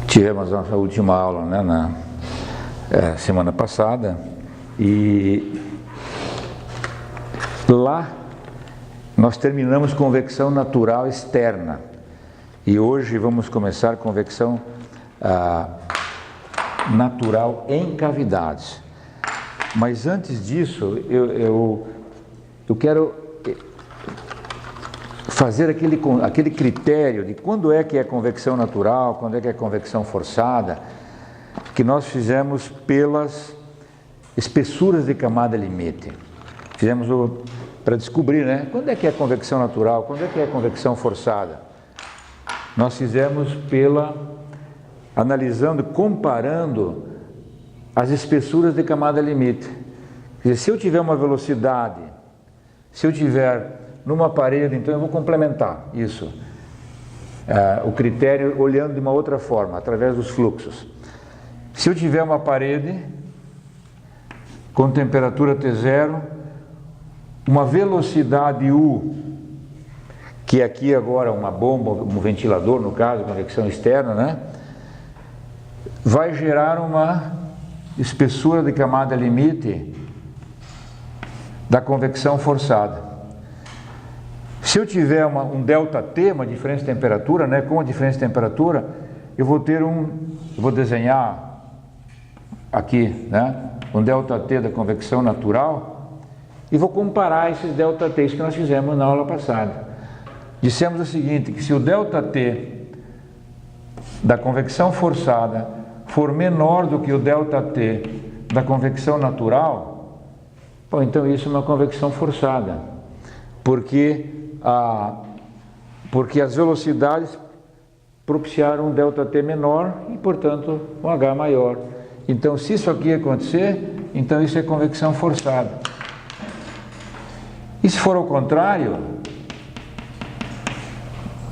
Tivemos a nossa última aula, né, na semana passada, e lá nós terminamos convecção natural externa, e hoje vamos começar convecção natural em cavidades. Mas antes disso, eu quero fazer aquele critério de quando é que é convecção natural, quando é que é convecção forçada, que nós fizemos pelas espessuras de camada limite. Fizemos para descobrir, né? Quando é que é convecção natural, quando é que é convecção forçada. Nós fizemos analisando, comparando as espessuras de camada limite. Quer dizer, se eu tiver uma velocidade, se eu tiver numa parede, então eu vou complementar isso. O critério olhando de uma outra forma, através dos fluxos. Se eu tiver uma parede com temperatura T0, uma velocidade U, que aqui agora uma bomba, um ventilador, no caso, convecção externa, né? Vai gerar uma espessura de camada limite da convecção forçada. Se eu tiver um ΔT, uma diferença de temperatura, né, com a diferença de temperatura, eu vou desenhar aqui, né, um ΔT da convecção natural e vou comparar esses ΔTs que nós fizemos na aula passada. Dissemos o seguinte, que se o ΔT da convecção forçada for menor do que o ΔT da convecção natural, bom, então isso é uma convecção forçada, porque as velocidades propiciaram um ΔT menor e, portanto, um H maior. Então, se isso aqui acontecer, então isso é convecção forçada. E se for ao contrário,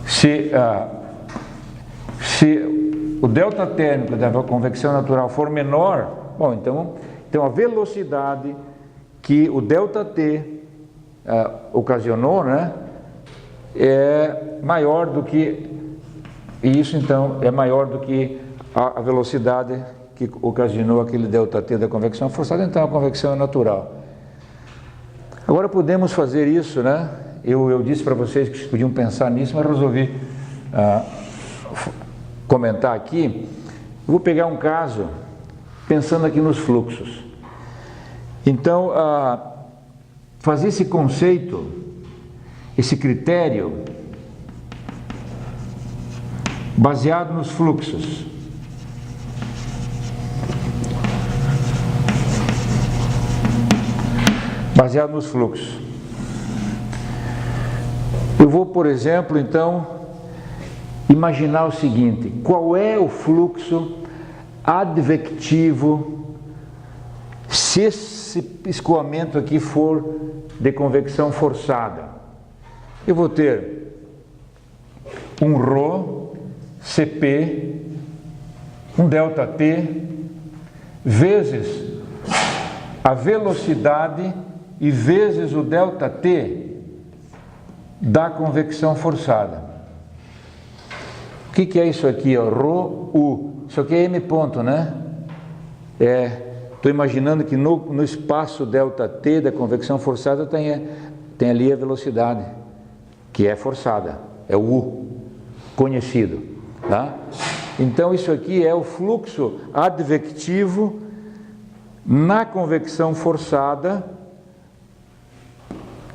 se o delta térmico da convecção natural for menor, bom, então a velocidade que o ΔT ocasionou, né, é maior do que, e isso então é maior do que a velocidade que ocasionou aquele ΔT da convecção forçada, então a convecção é natural. Agora podemos fazer isso, né? Eu disse para vocês que vocês podiam pensar nisso, mas resolvi comentar aqui. Vou pegar um caso pensando aqui nos fluxos. Então, fazer esse conceito, esse critério, baseado nos fluxos. Baseado nos fluxos. Eu vou, por exemplo, então, imaginar o seguinte: qual é o fluxo advectivo se esse escoamento aqui for de convecção forçada? Eu vou ter um ρ, Cp, um ΔT, vezes a velocidade e vezes o ΔT da convecção forçada. O que é isso aqui? ρU. Isso aqui é M ponto, né? Estou imaginando que no espaço ΔT da convecção forçada tem ali a velocidade, que é forçada, é o U, conhecido. Tá? Então isso aqui é o fluxo advectivo na convecção forçada,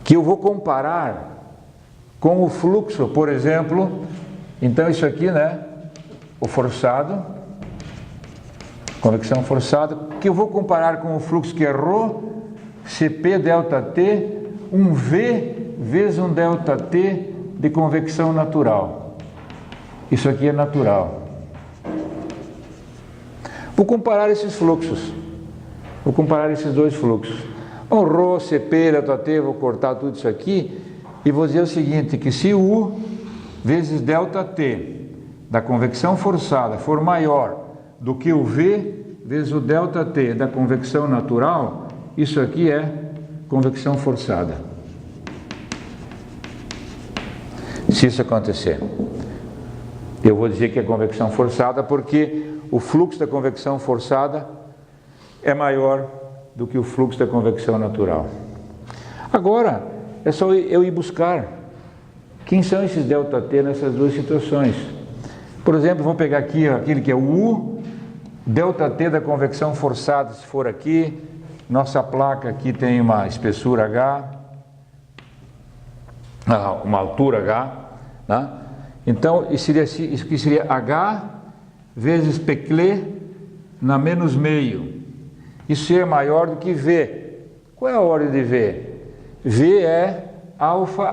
que eu vou comparar com o fluxo, por exemplo, então isso aqui, né, o forçado, convecção forçada, que eu vou comparar com o fluxo que é ρ, Cp ΔT, um V vezes um ΔT de convecção natural. Isso aqui é natural. Vou comparar esses fluxos. Vou comparar esses dois fluxos. Bom, ρ, Cp, ΔT, vou cortar tudo isso aqui e vou dizer o seguinte, que se U vezes ΔT da convecção forçada for maior do que o V vezes o ΔT da convecção natural, isso aqui é convecção forçada. Se isso acontecer. Eu vou dizer que é convecção forçada porque o fluxo da convecção forçada é maior do que o fluxo da convecção natural. Agora, é só eu ir buscar quem são esses ΔT nessas duas situações. Por exemplo, vamos pegar aqui aquele que é o U, ΔT da convecção forçada, se for aqui, nossa placa aqui tem uma espessura H, uma altura H, né? Então, isso aqui seria H vezes Peclé na menos meio. Isso é maior do que V. Qual é a ordem de V? V é alfa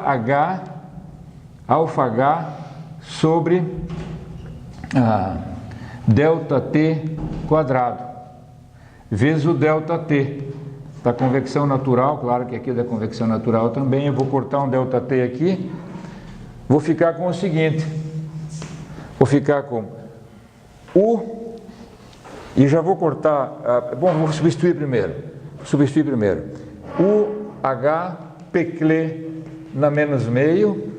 H sobre ΔT quadrado, vezes o ΔT da convecção natural. Claro que aqui é da convecção natural também. Eu vou cortar um ΔT aqui, vou ficar com o seguinte, vou ficar com U, e já vou cortar, vou substituir primeiro, UH Peclé na menos meio,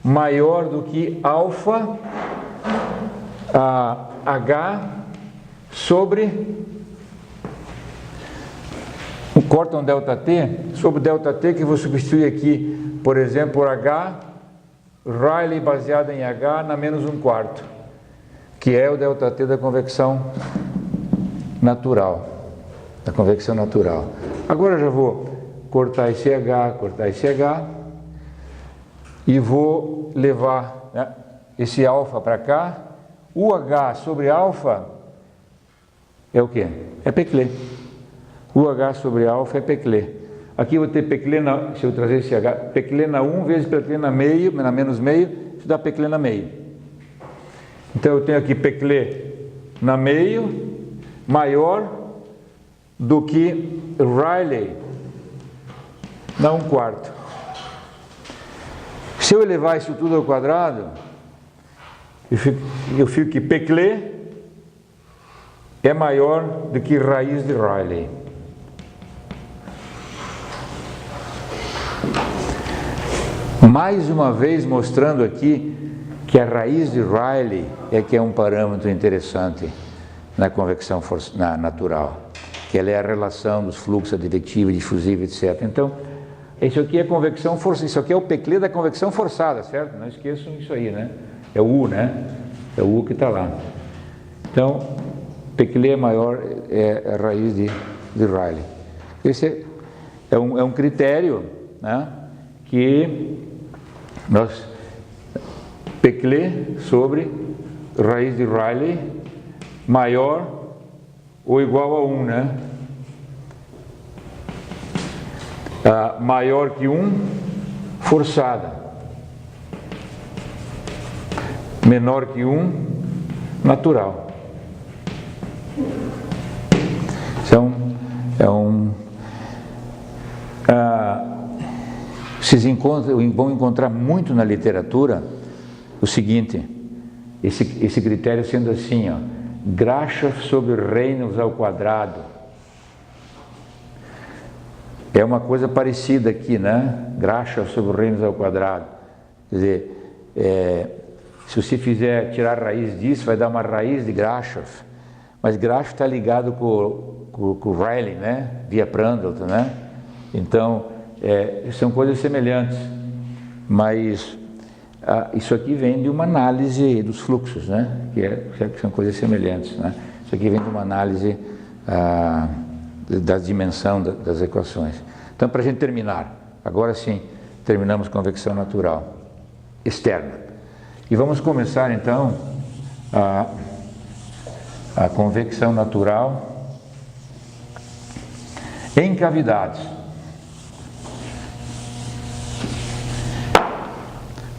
maior do que alfa H sobre, corta um ΔT, sobre ΔT que eu vou substituir aqui, por exemplo, por H, Rayleigh baseado em H na menos 1/4, que é o ΔT da convecção natural. Agora eu já vou cortar esse H, e vou levar, né, esse alfa para cá. O H sobre alfa é o quê? É Peclé. O H sobre alfa é Peclé. Aqui eu vou ter Peclé, se eu trazer esse H, Peclé na 1 vezes Peclé na meio, na menos meio, isso dá Peclé na meio. Então eu tenho aqui Peclé na meio, maior do que Rayleigh na 1/4. Se eu elevar isso tudo ao quadrado, eu fico que Peclé é maior do que raiz de Rayleigh. Mais uma vez mostrando aqui que a raiz de Rayleigh é que é um parâmetro interessante na convecção natural, que ela é a relação dos fluxos advectivo, difusivo, etc. Então, isso aqui é convecção forçada, isso aqui é o Peclé da convecção forçada, certo? Não esqueçam isso aí, né? É o U, né? É o U que está lá. Então, Peclé é maior, é a raiz de Rayleigh. Esse é um critério, né, que nós, Peclé sobre raiz de Rayleigh maior ou igual a 1, né? Maior que 1, forçada. Menor que 1, natural. Então, vocês vão encontrar muito na literatura o seguinte, esse critério sendo assim, ó, Grashof sobre Reynolds ao quadrado. É uma coisa parecida aqui, né? Grashof sobre Reynolds ao quadrado. Quer dizer, se você fizer tirar a raiz disso, vai dar uma raiz de Grashof. Mas Grashof está ligado com Rayleigh, né? Via Prandtl, né? Então, são coisas semelhantes. Mas isso aqui vem de uma análise dos fluxos, né? Que são coisas semelhantes, né? Isso aqui vem de uma análise da dimensão das equações. Então, para a gente terminar, agora sim, terminamos convecção natural externa. E vamos começar, então, a convecção natural em cavidades.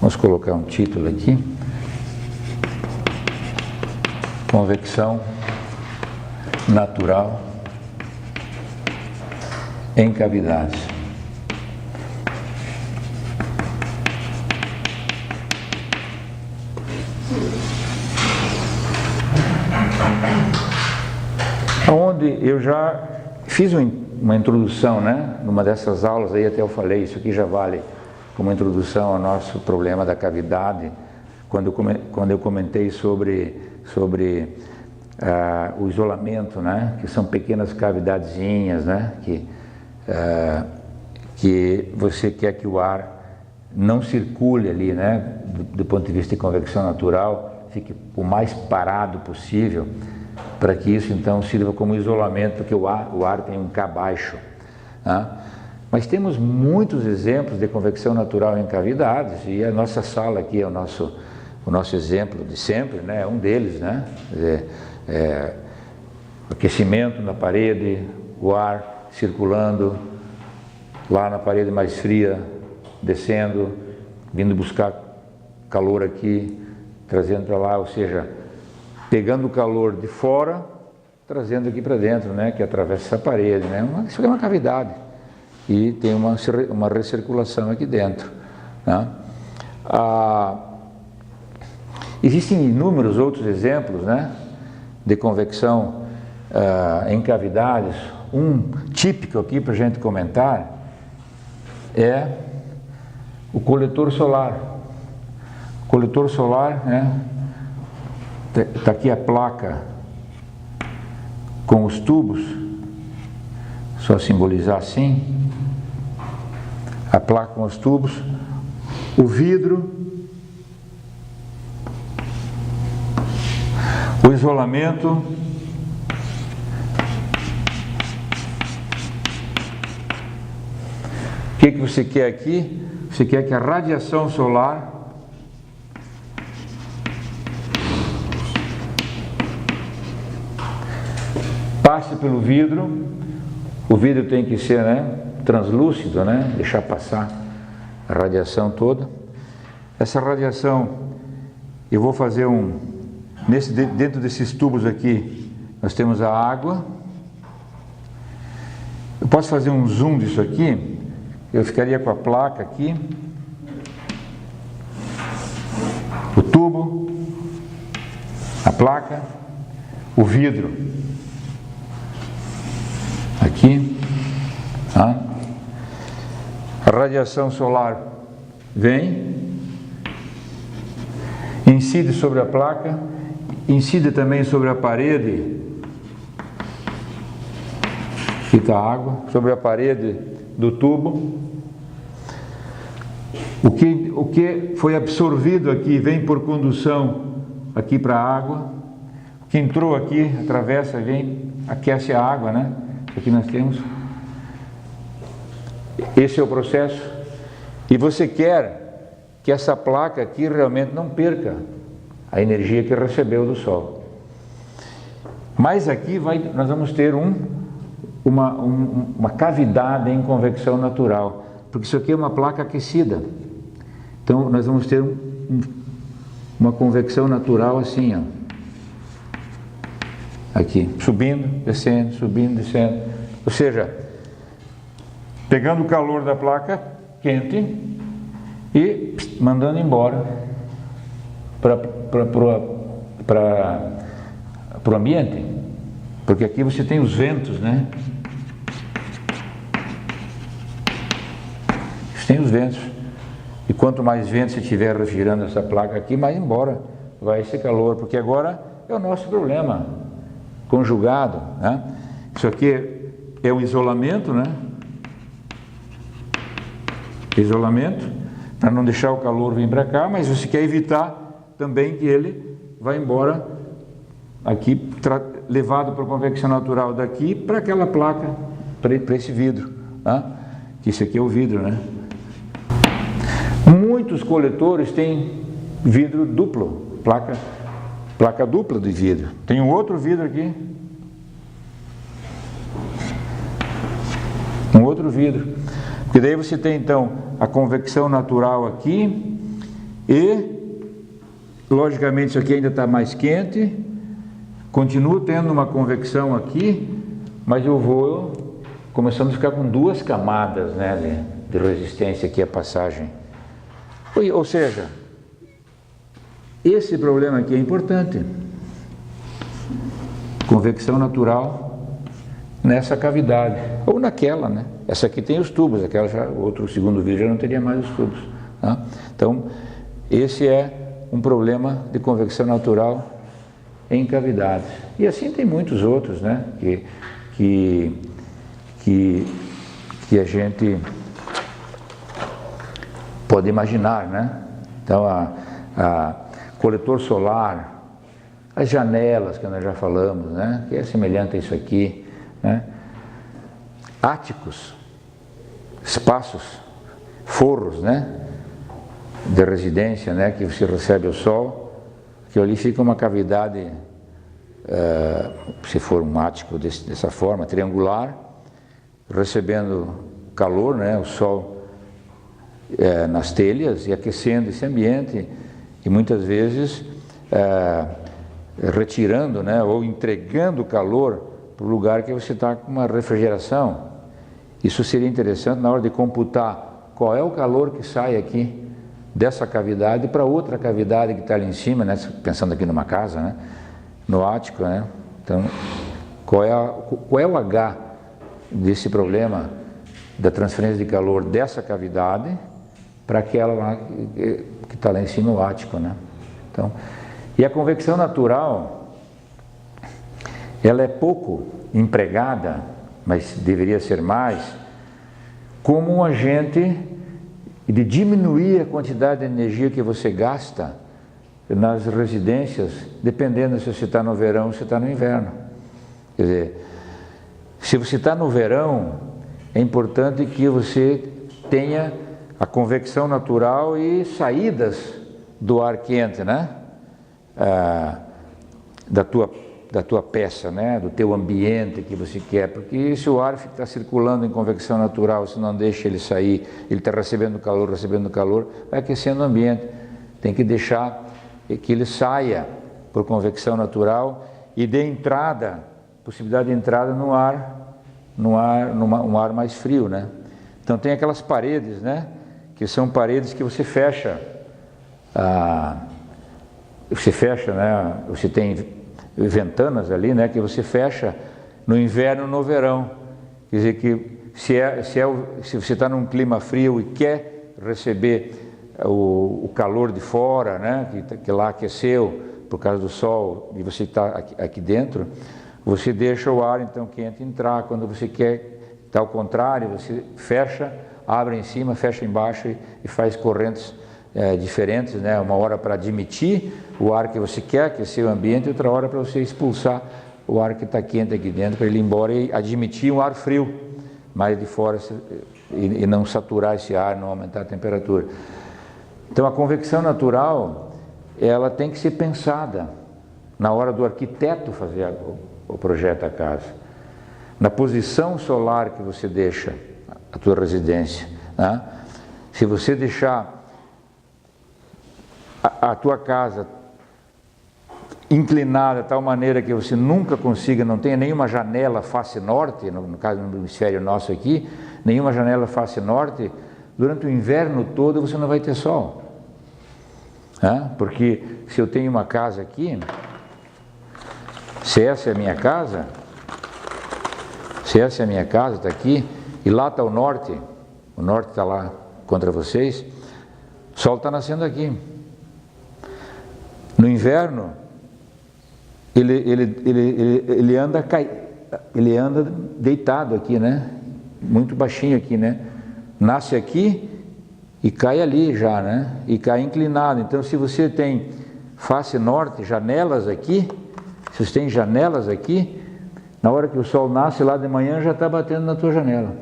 Vamos colocar um título aqui. Convecção natural em cavidades. Onde eu já fiz uma introdução, né? Numa dessas aulas aí até eu falei, isso aqui já vale como introdução ao nosso problema da cavidade, quando eu comentei sobre o isolamento, né? Que são pequenas cavidadezinhas, né? Que você quer que o ar não circule ali, né? Do ponto de vista de convecção natural, fique o mais parado possível, para que isso então sirva como isolamento, porque o ar tem um K baixo. Tá? Mas temos muitos exemplos de convecção natural em cavidades, e a nossa sala aqui é o nosso exemplo de sempre, né? É um deles, né? Aquecimento na parede, o ar circulando lá na parede mais fria, descendo, vindo buscar calor aqui, trazendo para lá, ou seja, pegando o calor de fora, trazendo aqui para dentro, né? Que atravessa essa parede, né? Isso é uma cavidade e tem uma recirculação aqui dentro, né? Existem inúmeros outros exemplos, né? De convecção em cavidades. Um típico aqui para a gente comentar é o coletor solar. O coletor solar, né? Está aqui a placa com os tubos, só simbolizar assim, a placa com os tubos, o vidro, o isolamento, o que você quer aqui? Você quer que a radiação solar passe pelo vidro. O vidro tem que ser, né, translúcido, né, deixar passar a radiação toda. Essa radiação, eu vou fazer dentro desses tubos aqui, nós temos a água. Eu posso fazer um zoom disso aqui. Eu ficaria com a placa aqui, o tubo, a placa, o vidro aqui, tá? A radiação solar vem, incide sobre a placa, incide também sobre a parede, aqui está a água, sobre a parede do tubo. O que foi absorvido aqui vem por condução aqui para a água. O que entrou aqui, atravessa, vem, aquece a água, né? Aqui nós temos. Esse é o processo. E você quer que essa placa aqui realmente não perca a energia que recebeu do Sol. Mas aqui nós vamos ter uma cavidade em convecção natural, porque isso aqui é uma placa aquecida. Então nós vamos ter uma convecção natural assim, ó. Aqui, subindo, descendo. Ou seja, pegando o calor da placa quente e mandando embora para o ambiente. Porque aqui você tem os ventos, né? Você tem os ventos. E quanto mais vento você tiver refrigerando essa placa aqui, mais embora vai esse calor. Porque agora é o nosso problema conjugado, né? Isso aqui é o isolamento, né? Isolamento, para não deixar o calor vir para cá, mas você quer evitar também que ele vá embora aqui, levado para a convecção natural daqui para aquela placa, para esse vidro, tá? Que isso aqui é o vidro, né? Muitos coletores têm vidro duplo, placa dupla de vidro. Tem um outro vidro aqui, um outro vidro, porque daí você tem então a convecção natural aqui e logicamente isso aqui ainda está mais quente, continuo tendo uma convecção aqui, mas eu vou começando a ficar com duas camadas, né, de resistência aqui à passagem. Ou seja, esse problema aqui é importante. Convecção natural nessa cavidade, ou naquela, né? Essa aqui tem os tubos, aquela já, o segundo vídeo já não teria mais os tubos, tá? Então, esse é um problema de convecção natural em cavidades. E assim tem muitos outros, né, que a gente pode imaginar, né? Então, a coletor solar, as janelas que nós já falamos, né, que é semelhante a isso aqui, né? Áticos, espaços, forros, né, de residência, né, que você recebe o sol, que ali fica uma cavidade, se for um ático dessa forma, triangular, recebendo calor, né, o sol nas telhas e aquecendo esse ambiente e muitas vezes retirando, né, ou entregando calor para o lugar que você está com uma refrigeração. Isso seria interessante na hora de computar qual é o calor que sai aqui dessa cavidade para outra cavidade que está ali em cima, né, pensando aqui numa casa, né, no ático, né. Então, qual é o H desse problema da transferência de calor dessa cavidade para aquela lá que está lá em cima, o ático, né? Então, e a convecção natural, ela é pouco empregada, mas deveria ser mais, como um agente de diminuir a quantidade de energia que você gasta nas residências, dependendo se você está no verão ou se está no inverno. Quer dizer, se você está no verão, é importante que você tenha a convecção natural e saídas do ar quente, né? Da tua peça, né? Do teu ambiente que você quer, porque se o ar está circulando em convecção natural, se não deixa ele sair, ele está recebendo calor, vai aquecendo o ambiente. Tem que deixar que ele saia por convecção natural e dê entrada, possibilidade de entrada no ar, um ar mais frio, né? Então tem aquelas paredes, né? Que são paredes que você fecha, né? Você tem ventanas ali, né? Que você fecha no inverno e no verão. Quer dizer que se você está num clima frio e quer receber o calor de fora, né? Que lá aqueceu por causa do sol e você está aqui dentro, você deixa o ar então quente entrar. Quando você quer, está ao contrário, você fecha, abre em cima, fecha embaixo e faz correntes diferentes, né? Uma hora para admitir o ar que você quer, aquecer o ambiente, e outra hora para você expulsar o ar que está quente aqui dentro, para ele ir embora e admitir um ar frio mais de fora e não saturar esse ar, não aumentar a temperatura. Então a convecção natural, ela tem que ser pensada na hora do arquiteto fazer o projeto da casa, na posição solar que você deixa a tua residência, né? Se você deixar a tua casa inclinada de tal maneira que você nunca consiga, não tenha nenhuma janela face norte, no caso do hemisfério nosso aqui, nenhuma janela face norte, durante o inverno todo você não vai ter sol, né? Porque se eu tenho uma casa aqui, se essa é a minha casa, está aqui, e lá está o norte está lá contra vocês, o sol está nascendo aqui. No inverno, ele anda deitado aqui, né? Muito baixinho aqui, né? Nasce aqui e cai ali já, né? E cai inclinado. Então, se você tem face norte, janelas aqui, se você tem janelas aqui, na hora que o sol nasce lá de manhã já está batendo na tua janela.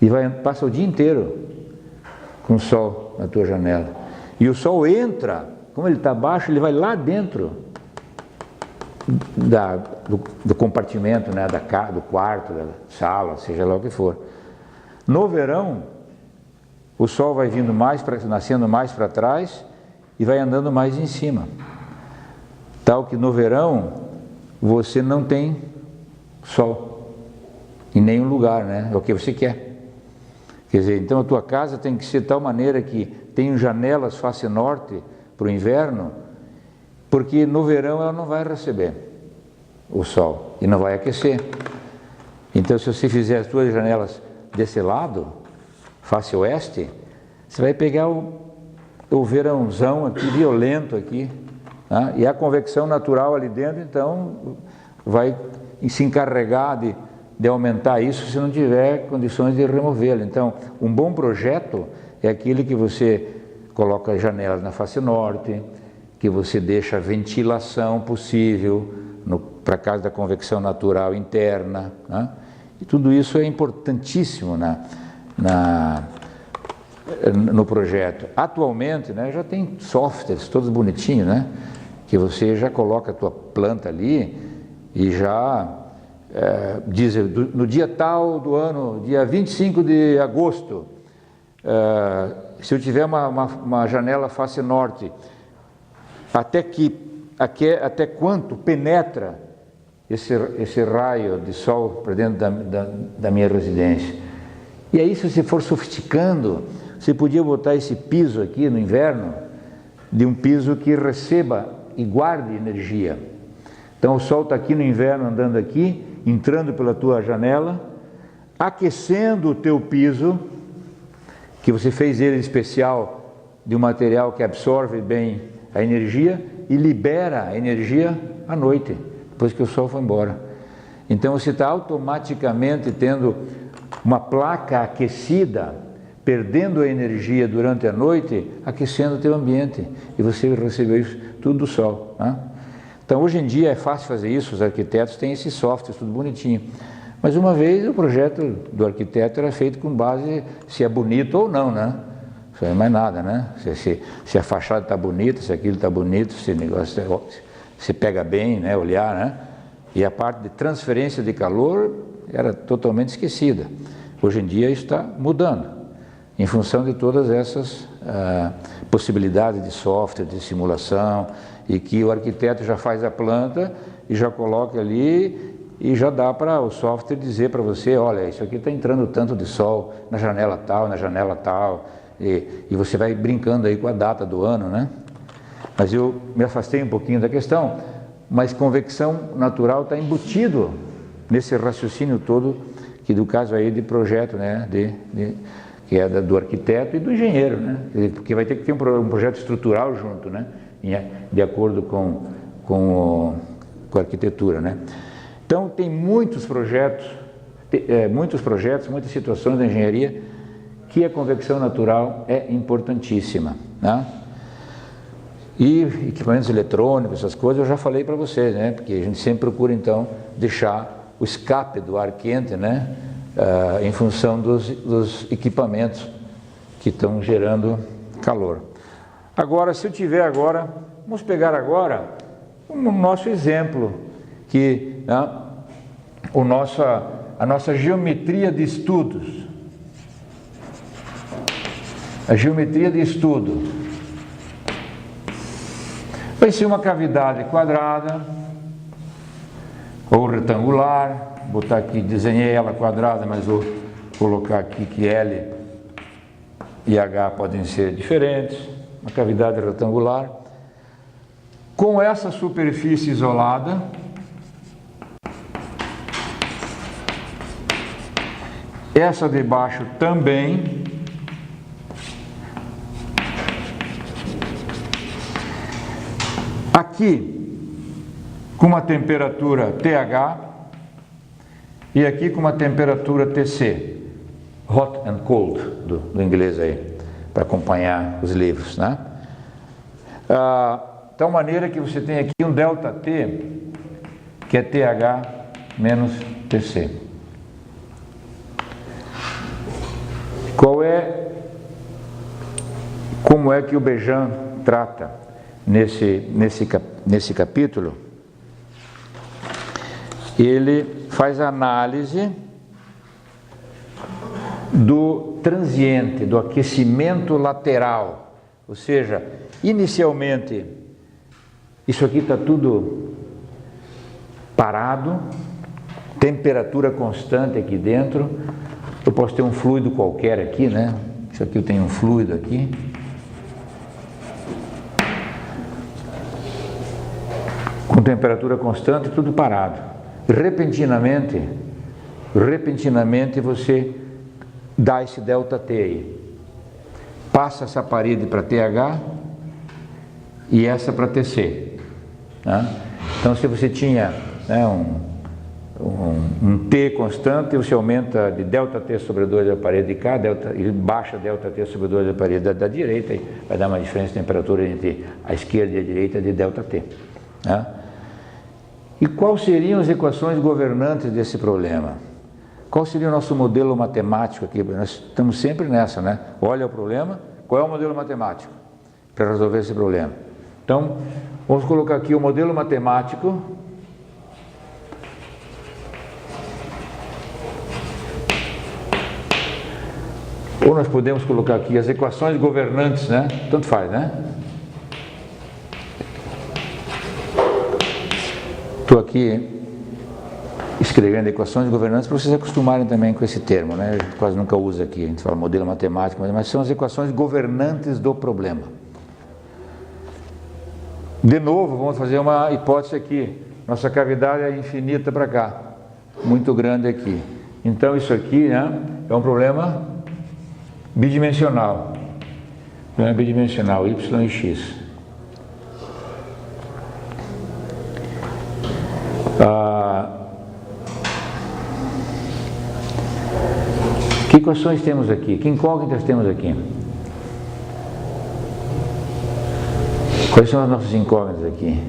E passa o dia inteiro com o sol na tua janela. E o sol entra, como ele está baixo, ele vai lá dentro do compartimento, né, do quarto, da sala, seja lá o que for. No verão, o sol vai vindo nascendo mais para trás e vai andando mais em cima. Tal que no verão você não tem sol em nenhum lugar, né? É o que você quer. Quer dizer, então a tua casa tem que ser de tal maneira que tenham janelas face norte para o inverno, porque no verão ela não vai receber o sol e não vai aquecer. Então, se você fizer as tuas janelas desse lado, face oeste, você vai pegar o verãozão aqui, violento aqui, né? E a convecção natural ali dentro, então, vai se encarregar de aumentar isso se não tiver condições de removê-lo. Então, um bom projeto é aquele que você coloca janelas na face norte, que você deixa a ventilação possível para casa da convecção natural interna, né? E tudo isso é importantíssimo no projeto. Atualmente, né, já tem softwares todos bonitinhos, né, que você já coloca a tua planta ali e já diz no dia tal do ano, dia 25 de agosto, se eu tiver uma janela face norte, até quanto penetra esse raio de sol para dentro da minha residência. E aí, se você for sofisticando, você podia botar esse piso aqui no inverno, de um piso que receba e guarde energia. Então o sol está aqui no inverno, andando aqui, entrando pela tua janela, aquecendo o teu piso, que você fez ele especial, de um material que absorve bem a energia e libera a energia à noite, depois que o sol foi embora. Então você está automaticamente tendo uma placa aquecida, perdendo a energia durante a noite, aquecendo o teu ambiente, e você recebeu isso tudo do sol, né? Então hoje em dia é fácil fazer isso, os arquitetos têm esse software, tudo bonitinho. Mas uma vez o projeto do arquiteto era feito com base se é bonito ou não, né? Isso não é mais nada, né? Se a fachada está bonita, se aquilo está bonito, se o negócio se pega bem, né? Olhar, né? E a parte de transferência de calor era totalmente esquecida. Hoje em dia isso está mudando, em função de todas essas possibilidades de software, de simulação, e que o arquiteto já faz a planta e já coloca ali e já dá para o software dizer para você, olha, isso aqui está entrando tanto de sol na janela tal, e você vai brincando aí com a data do ano, né? Mas eu me afastei um pouquinho da questão, mas convecção natural está embutido nesse raciocínio todo, que do caso aí de projeto, né, que é do arquiteto e do engenheiro, né? Porque vai ter que ter um projeto estrutural junto, né? De acordo com a arquitetura, né? Então tem muitos projetos, muitas situações da engenharia que a convecção natural é importantíssima, né? E equipamentos eletrônicos, essas coisas eu já falei para vocês, né? Porque a gente sempre procura então deixar o escape do ar quente, né? Em função dos equipamentos que estão gerando calor. Agora, se eu tiver agora, vamos pegar agora o nosso exemplo, que a nossa geometria de estudos. A geometria de estudo vai ser uma cavidade quadrada ou retangular. Vou botar aqui, desenhei ela quadrada, mas vou colocar aqui que L e H podem ser diferentes. Uma cavidade retangular, com essa superfície isolada, essa de baixo também, aqui com uma temperatura TH e aqui com uma temperatura TC, hot and cold, do inglês aí, para acompanhar os livros, né? Tal maneira que você tem aqui um ΔT, que é TH menos TC. Como é que o Bejan trata nesse capítulo? Ele faz a análise do transiente, do aquecimento lateral, ou seja, inicialmente isso aqui está tudo parado, temperatura constante aqui dentro. Eu posso ter um fluido qualquer aqui, né? Isso aqui eu tenho um fluido aqui. Com temperatura constante, tudo parado. Repentinamente você dá esse ΔT aí. passa essa parede para TH e essa para TC. Né? Então, se você tinha, né, um T constante, você aumenta de ΔT sobre 2 da parede de cá, e baixa ΔT sobre 2 da parede da direita, e vai dar uma diferença de temperatura entre a esquerda e a direita de ΔT. Né? E quais seriam as equações governantes desse problema? Qual seria o nosso modelo matemático aqui? Nós estamos sempre nessa, né? Olha o problema, qual é o modelo matemático para resolver esse problema? Então, vamos colocar aqui o modelo matemático. Ou nós podemos colocar aqui as equações governantes, né? Tanto faz, né? Estou aqui escrevendo equações governantes para vocês acostumarem também com esse termo, né? A gente quase nunca usa aqui, a gente fala modelo matemático, mas são as equações governantes do problema. De novo, vamos fazer uma hipótese aqui. Nossa cavidade é infinita para cá, muito grande aqui. Então isso aqui, né, é um problema bidimensional. Problema bidimensional, y e x. Que equações temos aqui? Que incógnitas temos aqui? Quais são as nossas incógnitas aqui?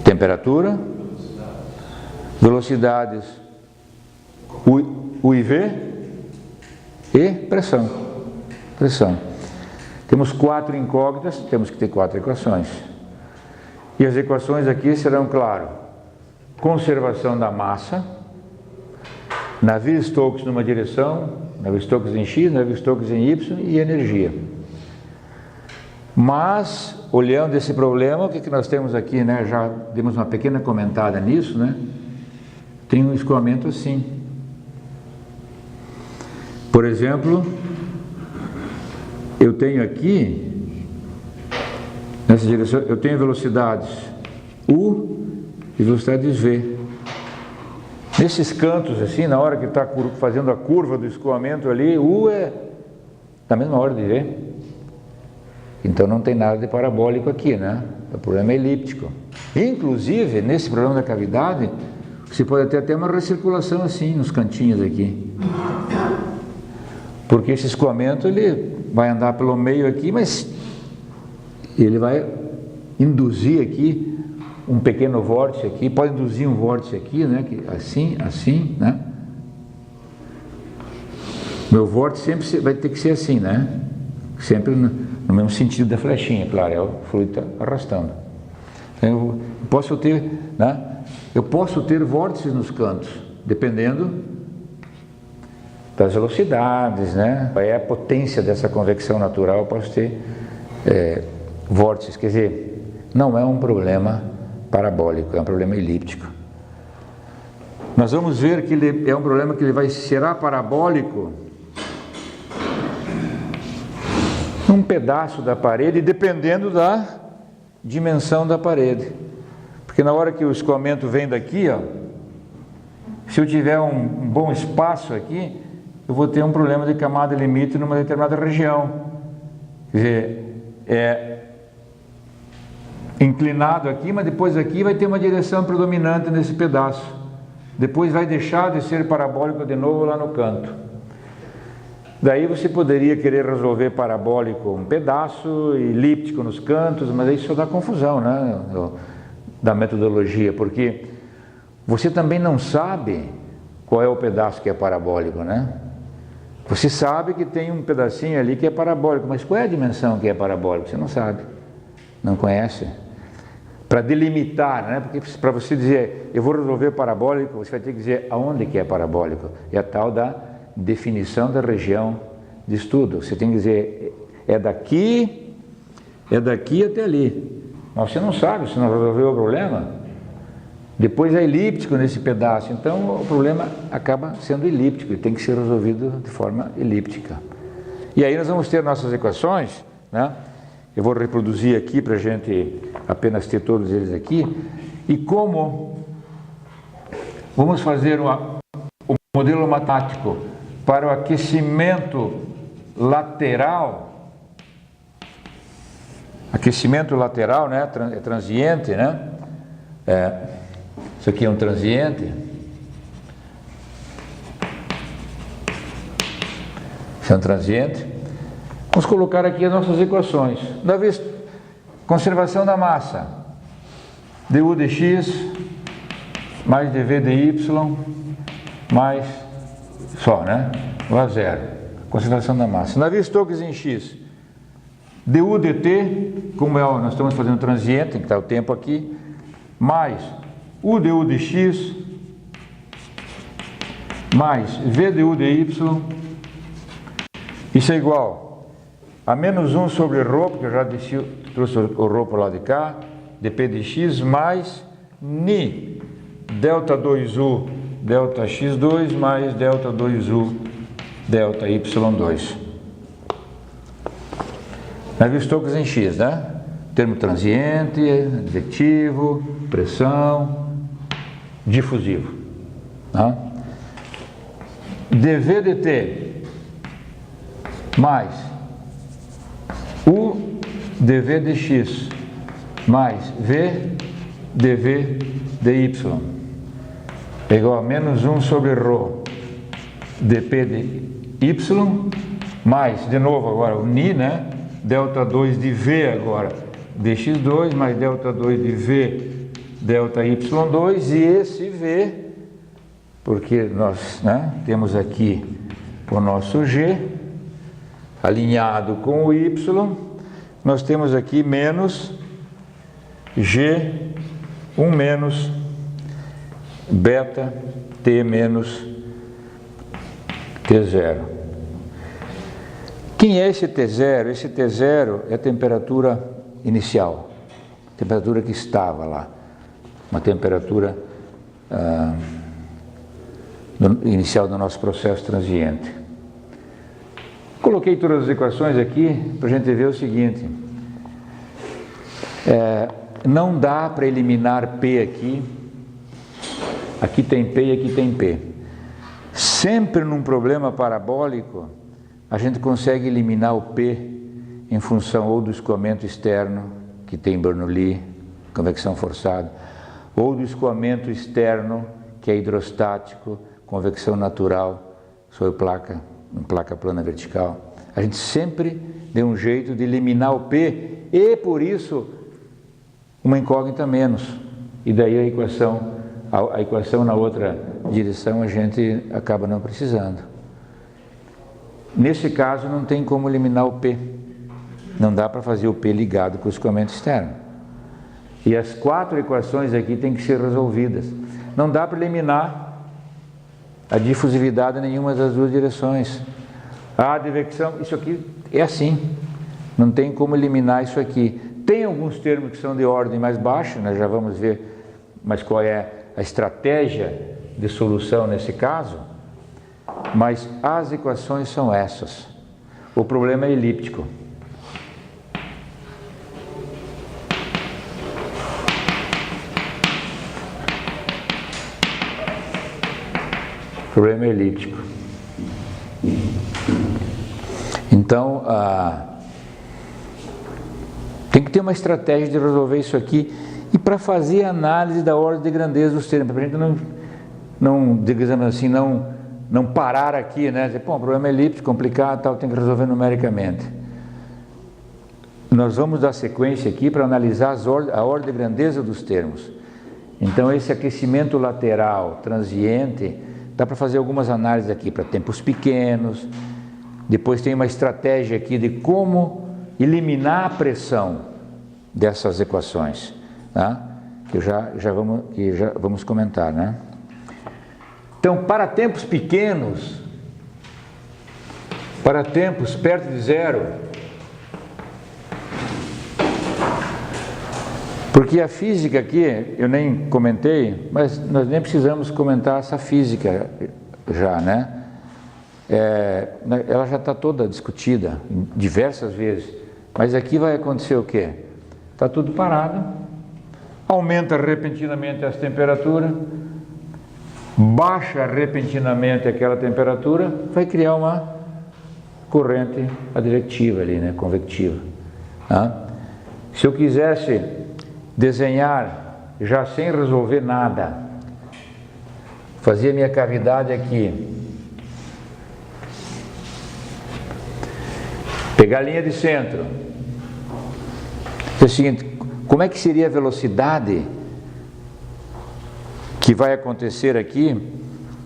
Temperatura, velocidades, U e V e pressão. Temos 4 incógnitas, temos que ter 4 equações. E as equações aqui serão, claro, conservação da massa, Navier-Stokes numa direção, Navier-Stokes em X, Navier-Stokes em Y e energia. Mas, olhando esse problema, o que nós temos aqui, né? Já demos uma pequena comentada nisso, né? Tem um escoamento assim. Por exemplo, eu tenho aqui, nessa direção, eu tenho velocidades U e velocidades V. Nesses cantos, assim, na hora que está fazendo a curva do escoamento ali, U é na mesma hora de V. Então não tem nada de parabólico aqui, né? O problema é elíptico. Inclusive, nesse problema da cavidade, você pode ter até uma recirculação assim, nos cantinhos aqui. Porque esse escoamento, ele vai andar pelo meio aqui, mas ele vai induzir aqui um pequeno vórtice aqui, pode induzir um vórtice aqui, né? Assim, né? Meu vórtice sempre vai ter que ser assim, né? Sempre no mesmo sentido da flechinha, claro, é o fluido está arrastando. Eu posso ter, né? Eu posso ter vórtices nos cantos, dependendo das velocidades, né? Qual é a potência dessa convecção natural, eu posso ter vórtices, quer dizer, não é um problema parabólico, é um problema elíptico. Nós vamos ver que ele é um problema que ele será parabólico num pedaço da parede, dependendo da dimensão da parede. Porque na hora que o escoamento vem daqui, ó, se eu tiver um bom espaço aqui, eu vou ter um problema de camada limite numa determinada região. Quer dizer, é inclinado aqui, mas depois aqui vai ter uma direção predominante nesse pedaço. Depois vai deixar de ser parabólico de novo lá no canto. Daí você poderia querer resolver parabólico um pedaço, elíptico nos cantos, mas aí só dá confusão, né, da metodologia, porque você também não sabe qual é o pedaço que é parabólico, né? Você sabe que tem um pedacinho ali que é parabólico, mas qual é a dimensão que é parabólico? Você não sabe, não conhece. Para delimitar, né? Porque para você dizer, eu vou resolver parabólico, você vai ter que dizer aonde que é parabólico. É a tal da definição da região de estudo. Você tem que dizer, é daqui até ali. Mas você não sabe, você não resolveu o problema. Depois é elíptico nesse pedaço, então o problema acaba sendo elíptico e tem que ser resolvido de forma elíptica. E aí nós vamos ter nossas equações, né? Eu vou reproduzir aqui para a gente apenas ter todos eles aqui. E como vamos fazer o modelo matemático para o aquecimento lateral, né? É transiente, né? Isso aqui é um transiente. Isso é um transiente. Vamos colocar aqui as nossas equações. Da vez, conservação da massa, du dx mais dv dy mais só, né? Lá zero. Conservação da massa. Navier Stokes em x, du dt, como nós estamos fazendo transiente, tem que estar o tempo aqui, mais u du dx mais v du dy, isso é igual a menos 1 sobre ρ, porque eu já trouxe o ρ para o lado de cá, dp de x mais ni delta 2u delta x2 mais delta 2u delta y2. Navier Stokes em x, né? Termo transiente, advectivo, pressão, difusivo. Tá? dv dt mais u dv dx mais v dv dy é igual a menos 1 sobre ρ dp de y mais, de novo agora, o ni, né? Delta 2 de v agora dx2 mais delta 2 de v delta y2, e esse v, porque nós, né, temos aqui o nosso g alinhado com o y, nós temos aqui menos g 1 menos beta t menos t0. Quem é esse T0? Esse T0 é a temperatura inicial, temperatura que estava lá, uma temperatura inicial do nosso processo transiente. Coloquei todas as equações aqui para a gente ver o seguinte, não dá para eliminar P aqui, aqui tem P e aqui tem P. Sempre num problema parabólico, a gente consegue eliminar o P em função ou do escoamento externo, que tem Bernoulli, convecção forçada, ou do escoamento externo, que é hidrostático, convecção natural, sobre placa plana vertical. A gente sempre deu um jeito de eliminar o P e, por isso, uma incógnita menos. E daí a equação na outra direção a gente acaba não precisando. Nesse caso não tem como eliminar o P, não dá para fazer o P ligado com o escoamento externo. E as 4 equações aqui têm que ser resolvidas. Não dá para eliminar a difusividade em nenhuma das duas direções. A advecção, isso aqui é assim, não tem como eliminar isso aqui. Tem alguns termos que são de ordem mais baixa, nós já vamos ver, mas qual é a estratégia de solução nesse caso. Mas as equações são essas. O problema é elíptico. O problema é elíptico. Então, tem que ter uma estratégia de resolver isso aqui. E para fazer a análise da ordem de grandeza dos termos, para a gente não, digamos assim, não parar aqui, né? Dizer, pô, o problema é elíptico, complicado, tal, tem que resolver numericamente. Nós vamos dar sequência aqui para analisar a ordem de grandeza dos termos. Então, esse aquecimento lateral, transiente, dá para fazer algumas análises aqui para tempos pequenos. Depois tem uma estratégia aqui de como eliminar a pressão dessas equações, tá? Que já vamos comentar, né? Então, para tempos pequenos, para tempos perto de zero, porque a física aqui, eu nem comentei, mas nós nem precisamos comentar essa física já, né? Ela já está toda discutida diversas vezes, mas aqui vai acontecer o quê? Está tudo parado, aumenta repentinamente as temperaturas, baixa repentinamente aquela temperatura, vai criar uma corrente advectiva ali, né, convectiva. Tá? Se eu quisesse desenhar já sem resolver nada, fazia minha cavidade aqui, pegar a linha de centro, é o seguinte, como é que seria a velocidade que vai acontecer aqui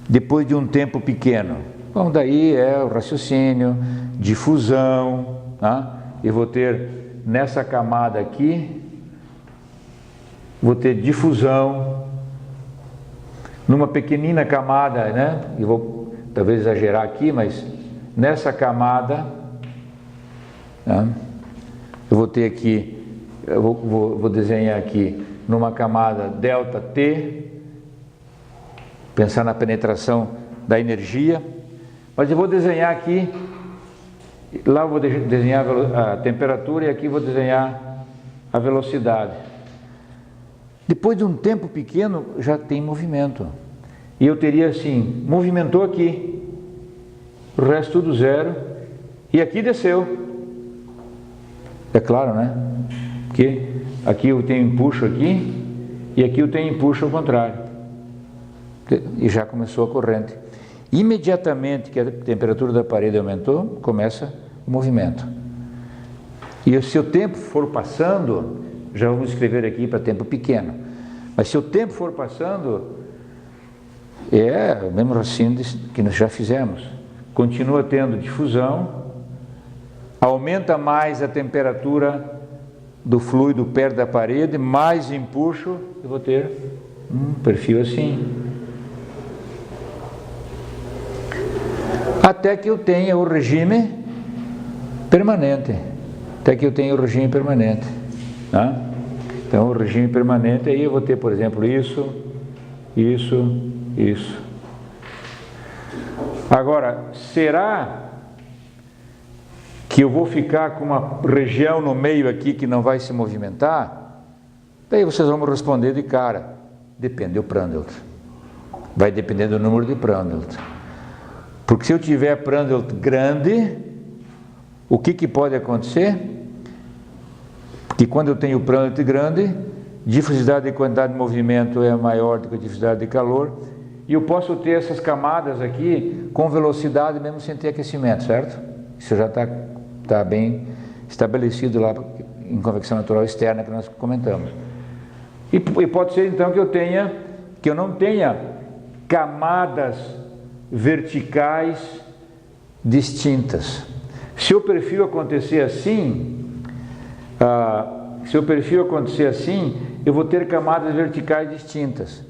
depois de um tempo pequeno? Bom, daí é o raciocínio, difusão, tá? Eu vou ter nessa camada aqui, vou ter difusão, numa pequenina camada, né? Eu vou talvez exagerar aqui, mas nessa camada, tá? Eu vou ter aqui, eu vou desenhar aqui numa camada delta T, pensar na penetração da energia, mas eu vou desenhar aqui, lá eu vou desenhar a temperatura e aqui vou desenhar a velocidade. Depois de um tempo pequeno já tem movimento, e eu teria assim, movimentou aqui, o resto tudo zero, e aqui desceu, é claro, né? Porque aqui eu tenho empuxo aqui, e aqui eu tenho empuxo ao contrário. E já começou a corrente. Imediatamente que a temperatura da parede aumentou, começa o movimento. E se o tempo for passando, já vamos escrever aqui para tempo pequeno, mas se o tempo for passando, é o mesmo raciocínio que nós já fizemos. Continua tendo difusão, aumenta mais a temperatura do fluido perto da parede, mais empuxo, eu vou ter um perfil assim. Até que eu tenha o regime permanente. Até que eu tenha o regime permanente. Tá? Então, o regime permanente, aí eu vou ter, por exemplo, isso. Agora, será que eu vou ficar com uma região no meio aqui que não vai se movimentar? Daí vocês vão me responder de cara. Depende do Prandtl. Vai depender do número de Prandtl. Porque se eu tiver Prandtl grande, o que pode acontecer? Porque quando eu tenho Prandtl grande, difusidade e quantidade de movimento é maior do que a difusidade de calor, e eu posso ter essas camadas aqui com velocidade mesmo sem ter aquecimento, certo? Isso já está bem estabelecido lá em convecção natural externa que nós comentamos. E pode ser então que eu não tenha camadas verticais distintas. Se o perfil acontecer assim, eu vou ter camadas verticais distintas.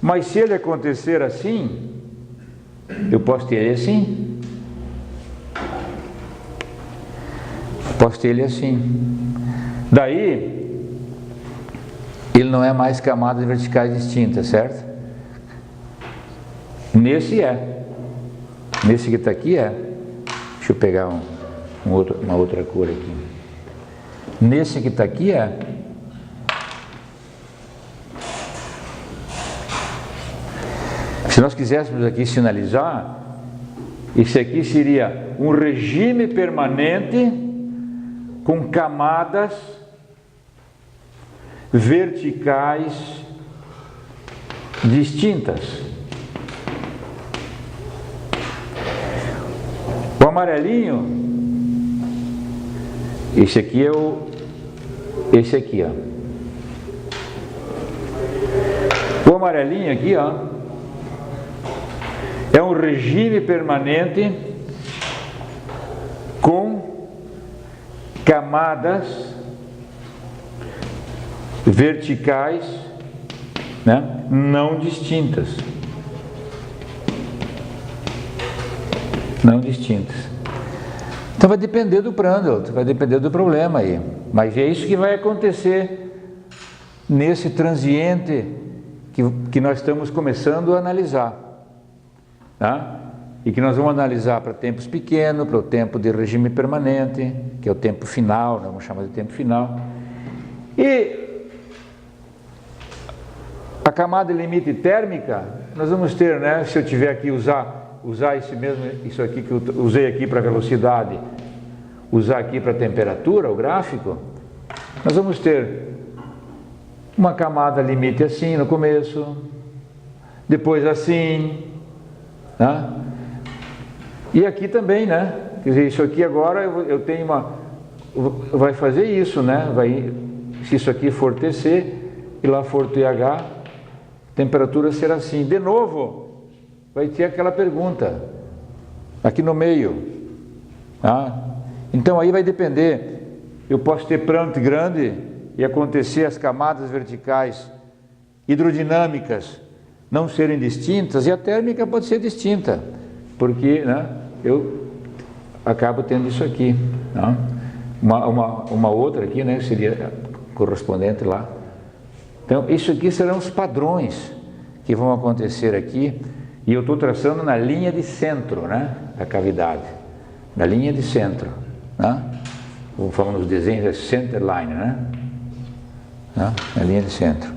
Mas se ele acontecer assim, eu posso ter ele assim. Posso ter ele assim. Daí, ele não é mais camadas verticais distintas, certo? Nesse é. Nesse que está aqui é. Deixa eu pegar uma outra cor aqui. Nesse que está aqui é. Se nós quiséssemos aqui sinalizar, esse aqui seria um regime permanente com camadas verticais distintas. O amarelinho, esse aqui é esse aqui, ó. O amarelinho aqui, ó, é um regime permanente com camadas verticais, né, não distintas. Não distintas. Então vai depender do Prandtl, vai depender do problema aí. Mas é isso que vai acontecer nesse transiente que nós estamos começando a analisar. Tá? E que nós vamos analisar para tempos pequenos, para o tempo de regime permanente, que é o tempo final, nós vamos chamar de tempo final. E a camada limite térmica nós vamos ter, né, se eu tiver aqui usar isso aqui que eu usei aqui para velocidade, usar aqui para temperatura, o gráfico, nós vamos ter uma camada limite assim no começo, depois assim, né? E aqui também, né? Quer dizer, isso aqui agora eu tenho vai fazer isso, né? Se isso aqui for TC e lá for TH, a temperatura será assim. De novo, vai ter aquela pergunta aqui no meio, tá? Então aí vai depender. Eu posso ter planta grande e acontecer as camadas verticais hidrodinâmicas não serem distintas, e a térmica pode ser distinta, porque, né, eu acabo tendo isso aqui, tá? Uma outra aqui, né, seria correspondente lá. Então isso aqui serão os padrões que vão acontecer aqui, e eu estou traçando na linha de centro, né, da cavidade, na linha de centro, né? Vamos falar nos desenhos, é center line, né? Na linha de centro,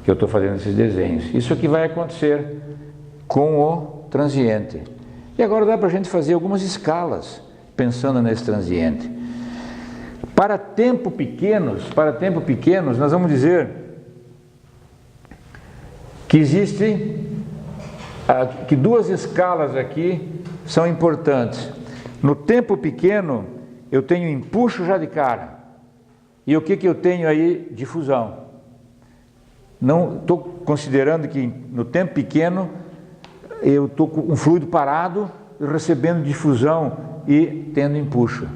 que eu estou fazendo esses desenhos. Isso aqui vai acontecer com o transiente. E agora dá para a gente fazer algumas escalas, pensando nesse transiente. Para tempo pequenos, nós vamos dizer que existem, que duas escalas aqui são importantes. No tempo pequeno, eu tenho empuxo já de cara. E o que eu tenho aí? Difusão. Não estou considerando que no tempo pequeno eu estou com um fluido parado, recebendo difusão e tendo empuxo.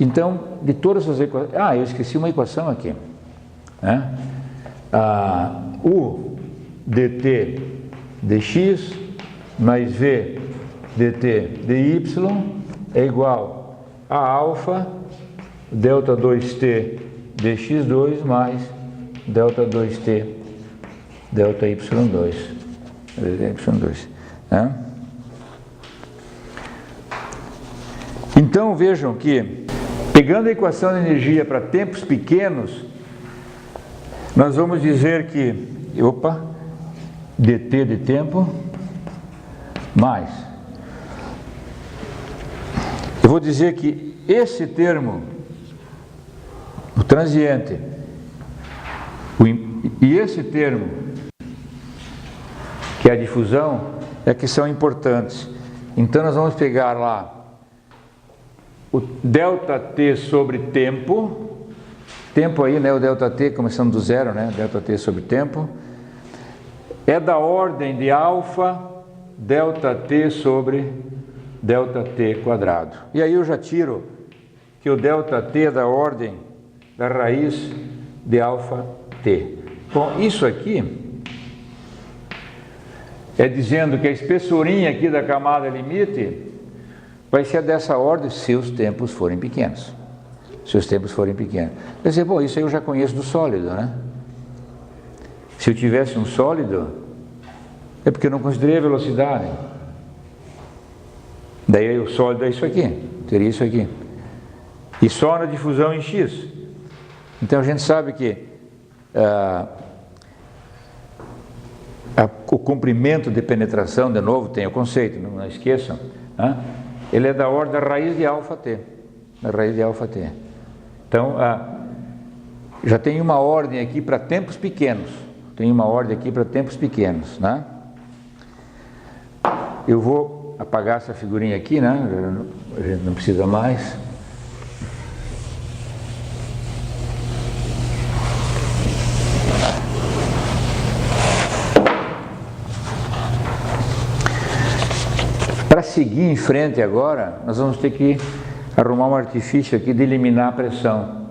Então, de todas as equações... eu esqueci uma equação aqui, né? U dt dx mais v dt dy é igual a alfa delta 2t dx2 mais delta 2t delta y2, né? Então vejam que, pegando a equação de energia para tempos pequenos, nós vamos dizer que dt de tempo mais, eu vou dizer que esse termo, o transiente, e esse termo, que é a difusão, é que são importantes. Então nós vamos pegar lá o ΔT sobre tempo aí, né, o ΔT começando do zero, né, ΔT sobre tempo, é da ordem de alfa ΔT sobre ΔT quadrado. E aí eu já tiro que o ΔT é da ordem da raiz de alfa t. Bom, isso aqui é dizendo que a espessurinha aqui da camada limite vai ser dessa ordem se os tempos forem pequenos. Se os tempos forem pequenos. Quer dizer, bom, isso aí eu já conheço do sólido, né? Se eu tivesse um sólido, é porque eu não considerei a velocidade. Daí o sólido é isso aqui, teria isso aqui. E só na difusão em x. Então a gente sabe que o comprimento de penetração, de novo, tem o conceito, não esqueçam, né? Ele é da ordem da raiz de alfa t, da raiz de alfa t. Então, já tem uma ordem aqui para tempos pequenos, né? Eu vou apagar essa figurinha aqui, né? A gente não precisa mais. Para seguir em frente agora, nós vamos ter que arrumar um artifício aqui de eliminar a pressão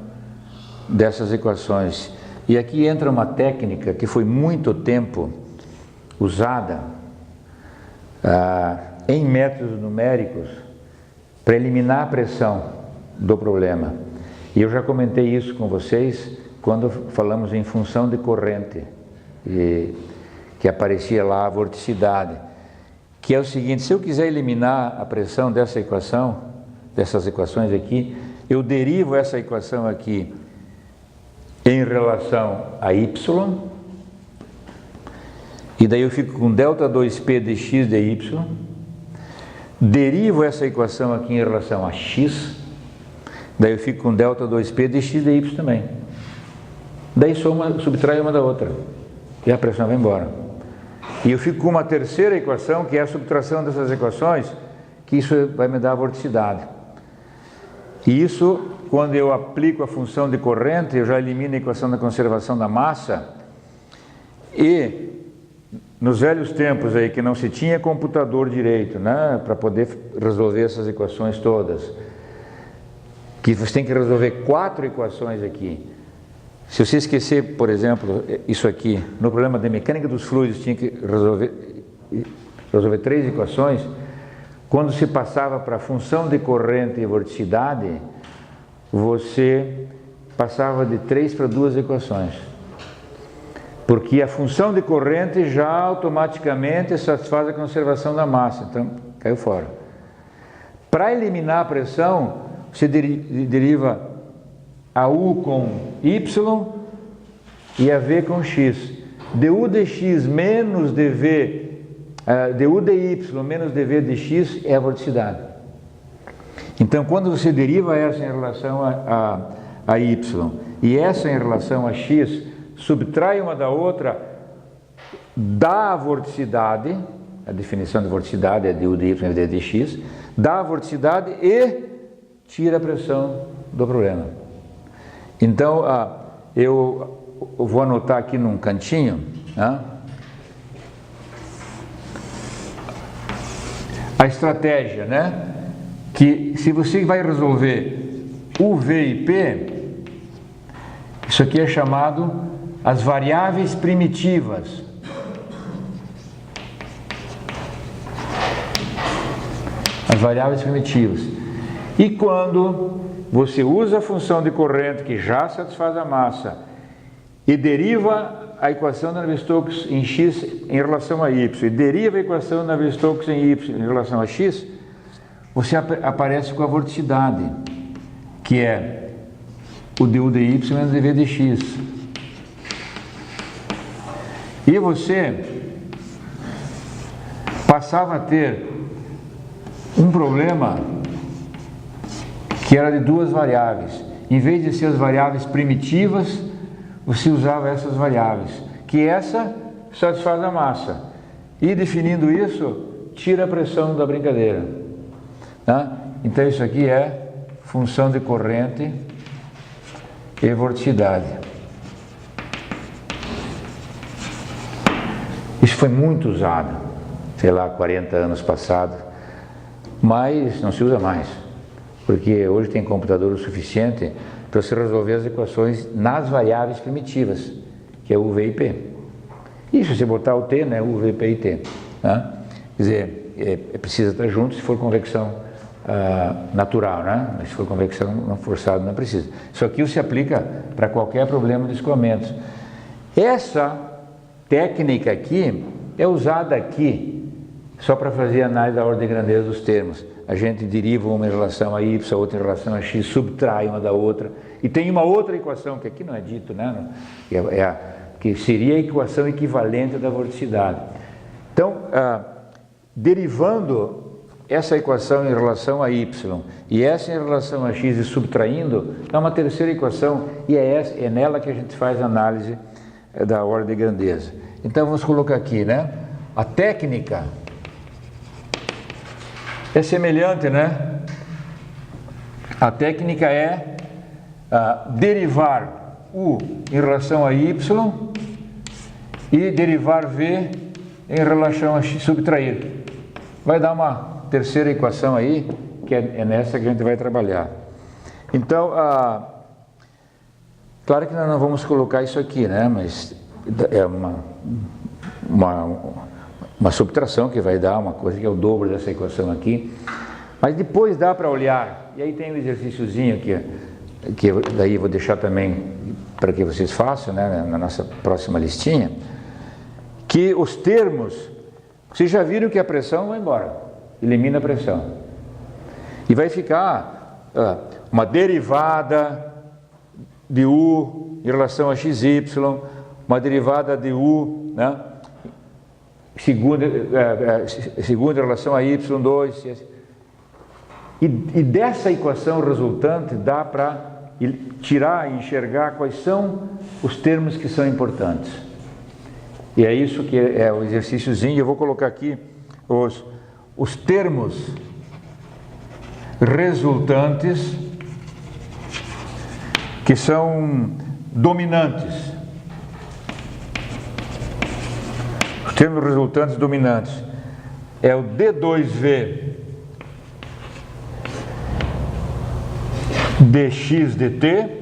dessas equações. E aqui entra uma técnica que foi muito tempo usada em métodos numéricos para eliminar a pressão do problema. E eu já comentei isso com vocês quando falamos em função de corrente, que aparecia lá a vorticidade. Que é o seguinte: se eu quiser eliminar a pressão dessa equação, dessas equações aqui, eu derivo essa equação aqui em relação a y, E daí eu fico com delta 2p de x dy, derivo essa equação aqui em relação a x, daí eu fico com delta 2p de x dy também. Daí subtrai uma da outra e a pressão vai embora. E eu fico com uma terceira equação, que é a subtração dessas equações, que isso vai me dar a vorticidade. E isso, quando eu aplico a função de corrente, eu já elimino a equação da conservação da massa. E nos velhos tempos aí que não se tinha computador direito, né, para poder resolver essas equações todas, que você tem que resolver 4 equações aqui. Se você esquecer, por exemplo, isso aqui, no problema de mecânica dos fluidos tinha que resolver 3 equações, quando se passava para a função de corrente e vorticidade, você passava de 3 para 2 equações. Porque a função de corrente já automaticamente satisfaz a conservação da massa, então caiu fora. Para eliminar a pressão, você deriva a U com Y e a V com X. du dx menos dv, du dy menos dv dx é a vorticidade. Então, quando você deriva essa em relação a Y e essa em relação a X, subtrai uma da outra, dá a vorticidade, a definição de vorticidade é du dy menos dv dx, dá a vorticidade e tira a pressão do problema. Então, eu vou anotar aqui num cantinho, a estratégia, né? Que se você vai resolver U, V e P, isso aqui é chamado as variáveis primitivas. As variáveis primitivas. E quando você usa a função de corrente que já satisfaz a massa e deriva a equação da Navier-Stokes em x em relação a y e deriva a equação da Navier-Stokes em y em relação a x, você aparece com a vorticidade, que é o du dy menos dv dx. E você passava a ter um problema que era de 2 variáveis. Em vez de ser as variáveis primitivas, você usava essas variáveis, que essa satisfaz a massa. E definindo isso, tira a pressão da brincadeira. Tá? Então isso aqui é função de corrente e vorticidade. Isso foi muito usado, sei lá, 40 anos passados, mas não se usa mais. Porque hoje tem computador o suficiente para você resolver as equações nas variáveis primitivas, que é U, V e P. E se você botar o T, né, U, V, P e T. Né? Quer dizer, precisa estar junto se for convecção natural, né? Mas se for convecção não forçada, não precisa. Isso aqui se aplica para qualquer problema de escoamentos. Essa técnica aqui é usada aqui só para fazer análise da ordem de grandeza dos termos. A gente deriva uma em relação a y, outra em relação a x, subtrai uma da outra. E tem uma outra equação, que aqui não é dito, né? Que seria a equação equivalente da vorticidade. Então, derivando essa equação em relação a y e essa em relação a x e subtraindo, dá uma terceira equação e é nela que a gente faz a análise da ordem de grandeza. Então, vamos colocar aqui, né? A técnica é semelhante, né? A técnica é derivar U em relação a Y e derivar V em relação a X, subtrair. Vai dar uma terceira equação aí, que é nessa que a gente vai trabalhar. Então, claro que nós não vamos colocar isso aqui, né? Mas é uma subtração que vai dar uma coisa que é o dobro dessa equação aqui, mas depois dá para olhar, e aí tem um exercíciozinho que daí eu vou deixar também para que vocês façam, né, na nossa próxima listinha, que os termos, vocês já viram que a pressão vai embora, elimina a pressão, e vai ficar uma derivada de U em relação a XY, uma derivada de U, né, segunda em relação a y2. E dessa equação resultante dá para tirar e enxergar quais são os termos que são importantes. E é isso que é o exercíciozinho. Eu vou colocar aqui os termos resultantes que são dominantes. Os termos resultantes dominantes é o D2V dx dt.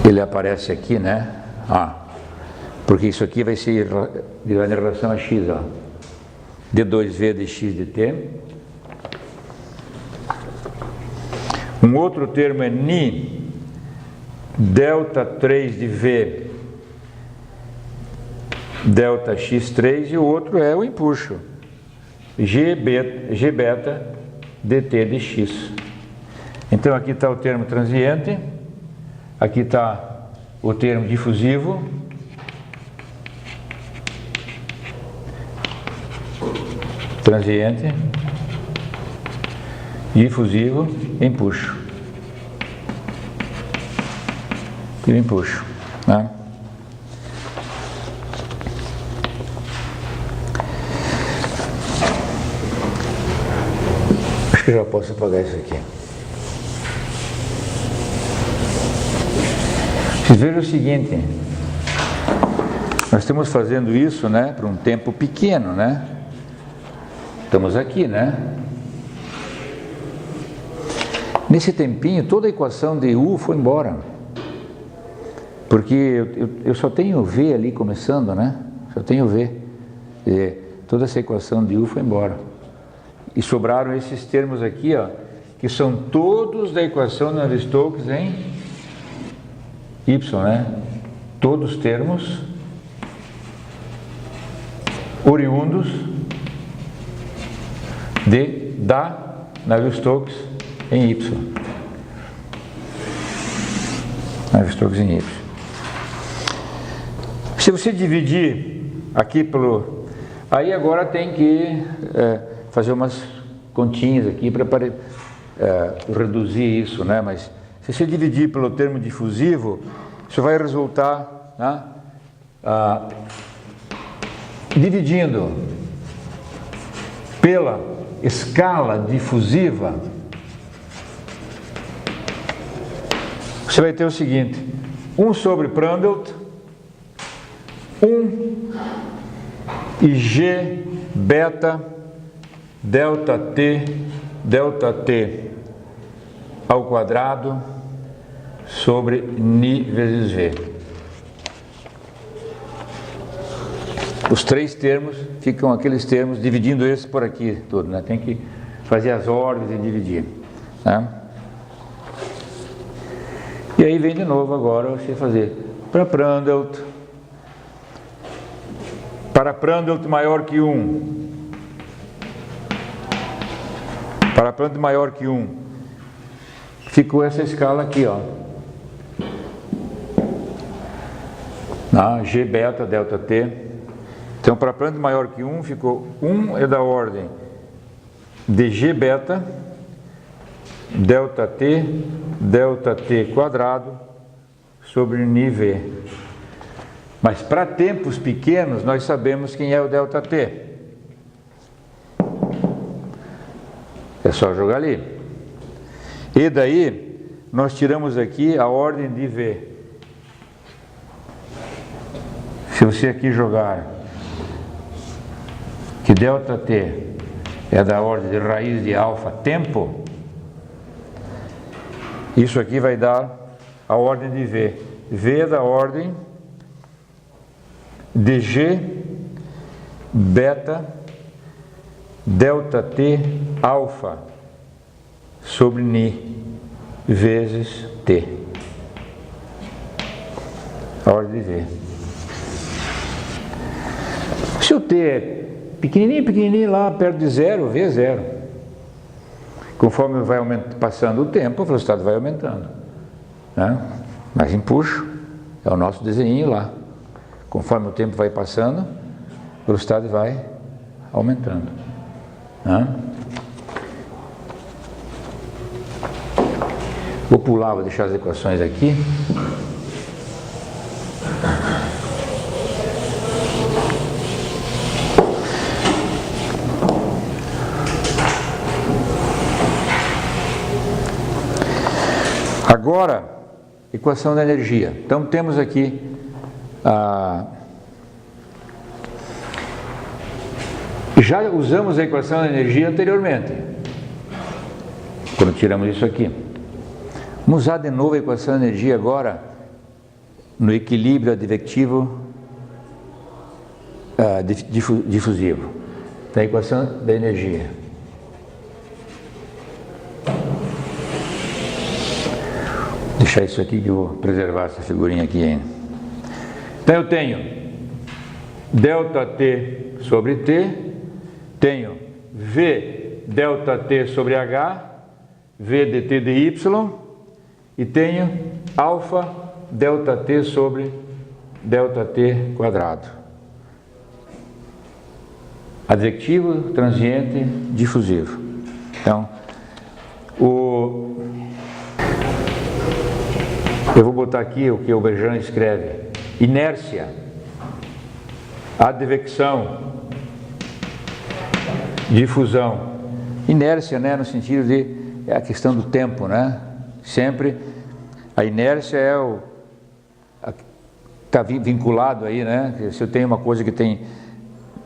Ele aparece aqui, né? Porque isso aqui vai ser em relação a x, ó. D2V dx dt. Um outro termo é ni delta 3 de v delta x3, e o outro é o empuxo g beta dt dx. Então aqui está o termo transiente, aqui está o termo difusivo, transiente, difusivo, empuxo. E empuxo, né? Acho que já posso apagar isso aqui. Vocês vejam o seguinte, nós estamos fazendo isso, né, por um tempo pequeno, né? Estamos aqui, né? Nesse tempinho, toda a equação de U foi embora. Porque eu só tenho V ali começando, né? Só tenho V. Toda essa equação de U foi embora. E sobraram esses termos aqui, ó, que são todos da equação de Navier-Stokes em Y, né? Todos termos oriundos da Navier-Stokes em Y. Navier-Stokes em Y. Se você dividir aqui pelo... Aí agora tem que fazer umas continhas aqui para reduzir isso, né? Mas se você dividir pelo termo difusivo, isso vai resultar, né? Dividindo pela escala difusiva, você vai ter o seguinte: 1 sobre Prandtl, 1 e G beta delta T ao quadrado sobre ni vezes V. Os três termos ficam aqueles termos, dividindo esse por aqui tudo, né? Tem que fazer as ordens e dividir, né? E aí vem de novo agora você fazer para Prandtl maior que 1. Para Prandtl maior que 1, ficou essa escala aqui, ó. G beta delta T. Então, para Prandtl maior que 1, ficou 1 é da ordem de G beta delta T quadrado sobre ni V. Mas para tempos pequenos, nós sabemos quem é o delta T. É só jogar ali. E daí, nós tiramos aqui a ordem de V. Se você aqui jogar que delta T é da ordem de raiz de alfa tempo, isso aqui vai dar a ordem de V. V é da ordem de G beta delta T alfa sobre ni vezes T. A ordem de V. Se o T é pequenininho lá perto de zero, V é zero. Conforme vai passando o tempo, a velocidade vai aumentando, né? Mas empuxo é o nosso desenho lá. Conforme o tempo vai passando, a velocidade vai aumentando. Vou pular, vou deixar as equações aqui. Agora, equação da energia. Então temos aqui já usamos a equação da energia anteriormente, quando tiramos isso aqui. Vamos usar de novo a equação da energia agora no equilíbrio advectivo difusivo, da equação da energia. Vou deixar isso aqui que eu vou preservar essa figurinha aqui ainda. Então eu tenho ΔT sobre T, tenho V ΔT sobre H, V dt dy, e tenho alfa ΔT sobre ΔT quadrado. Advectivo, transiente, difusivo. Então, eu vou botar aqui o que o Bergeron escreve: inércia, advecção, difusão. Inércia, né, no sentido de a questão do tempo, né? Sempre a inércia está vinculado aí, né? Se eu tenho uma coisa que tem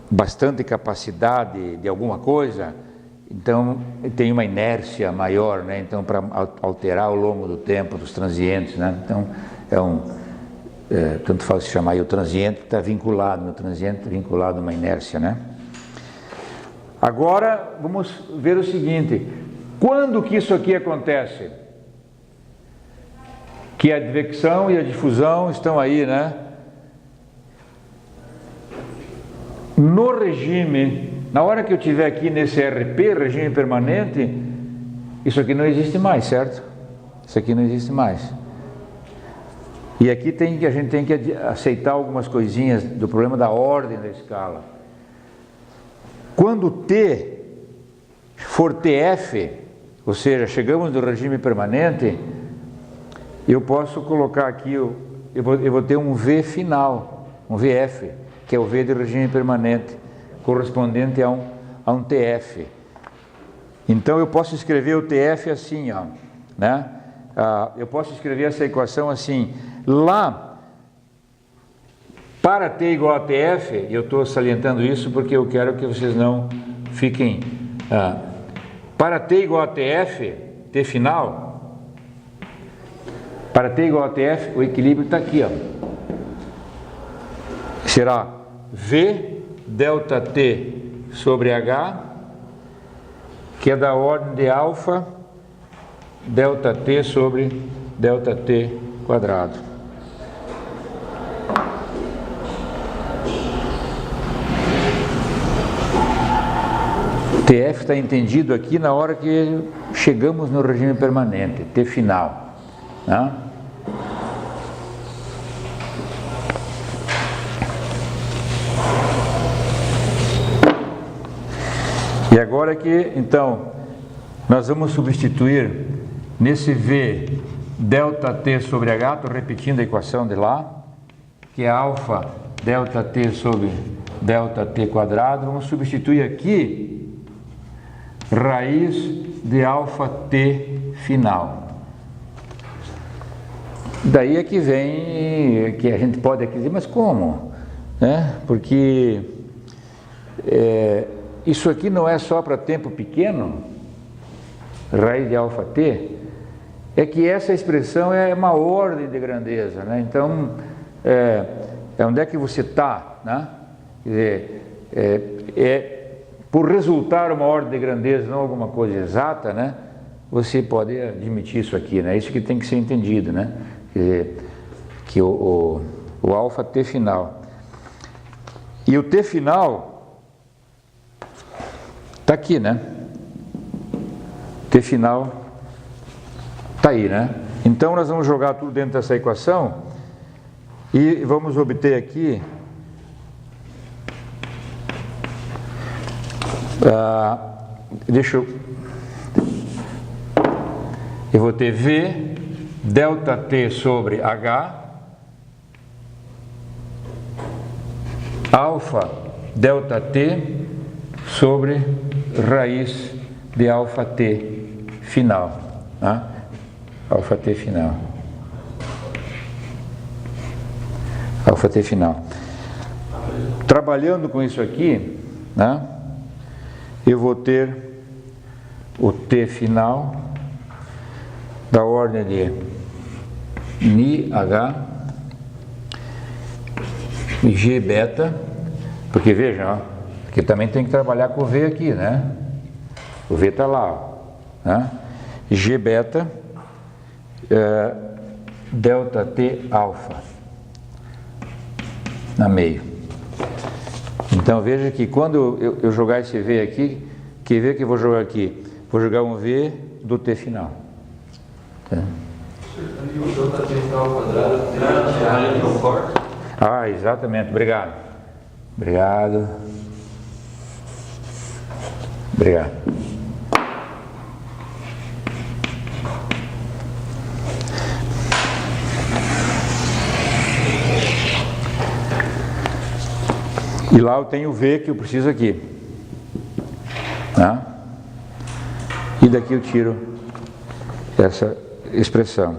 bastante capacidade de alguma coisa, então tem uma inércia maior, né? Então, para alterar ao longo do tempo dos transientes, né? Então tanto faz se chamar aí o transiente, está vinculado no transiente, vinculado a uma inércia, né? Agora vamos ver o seguinte: quando que isso aqui acontece? Que a advecção e a difusão estão aí, né? No regime, na hora que eu estiver aqui nesse RP, regime permanente, isso aqui não existe mais, certo? Isso aqui não existe mais. E aqui a gente tem que aceitar algumas coisinhas do problema da ordem da escala. Quando T for TF, ou seja, chegamos no regime permanente, eu posso colocar aqui, eu vou ter um V final, um VF, que é o V de regime permanente, correspondente a um TF. Então eu posso escrever o TF assim, ó, né? Eu posso escrever essa equação assim: lá, para T igual a TF, e eu estou salientando isso porque eu quero que vocês não fiquem... para T igual a TF, T final, para T igual a TF, o equilíbrio está aqui, ó. Será V ΔT sobre H, que é da ordem de alfa ΔT sobre ΔT quadrado. TF está entendido aqui na hora que chegamos no regime permanente, T final, né? E agora que, então, nós vamos substituir nesse V ΔT sobre H, estou repetindo a equação de lá, que é alfa ΔT sobre ΔT quadrado, vamos substituir aqui raiz de alfa T final. Daí é que vem, que a gente pode aqui dizer, mas como? Né? Porque isso aqui não é só para tempo pequeno, raiz de alfa T, é que essa expressão é uma ordem de grandeza, né? Então, onde é que você está, né? Quer dizer, por resultar uma ordem de grandeza, não alguma coisa exata, né? Você pode admitir isso aqui, né? Isso que tem que ser entendido, né? Quer dizer, que o alfa T final. E o T final está aqui, né? T final está aí, né? Então nós vamos jogar tudo dentro dessa equação E vamos obter aqui eu vou ter V delta T sobre H alfa delta T sobre raiz de alfa T final, tá? Alfa T final. Alfa T final. Trabalhando com isso aqui, né, eu vou ter o T final da ordem de NiH G beta, porque veja, ó, que também tem que trabalhar com o V aqui, né? O V está lá, ó, né? G beta delta T alfa na meio. Então veja que quando eu jogar esse V aqui, que V que eu vou jogar aqui? Vou jogar um V do T final. Tá? O delta T final quadrado tem a área do corte. Ah, exatamente, obrigado. Obrigado. Obrigado. E lá eu tenho o V que eu preciso aqui. Tá? E daqui eu tiro essa expressão.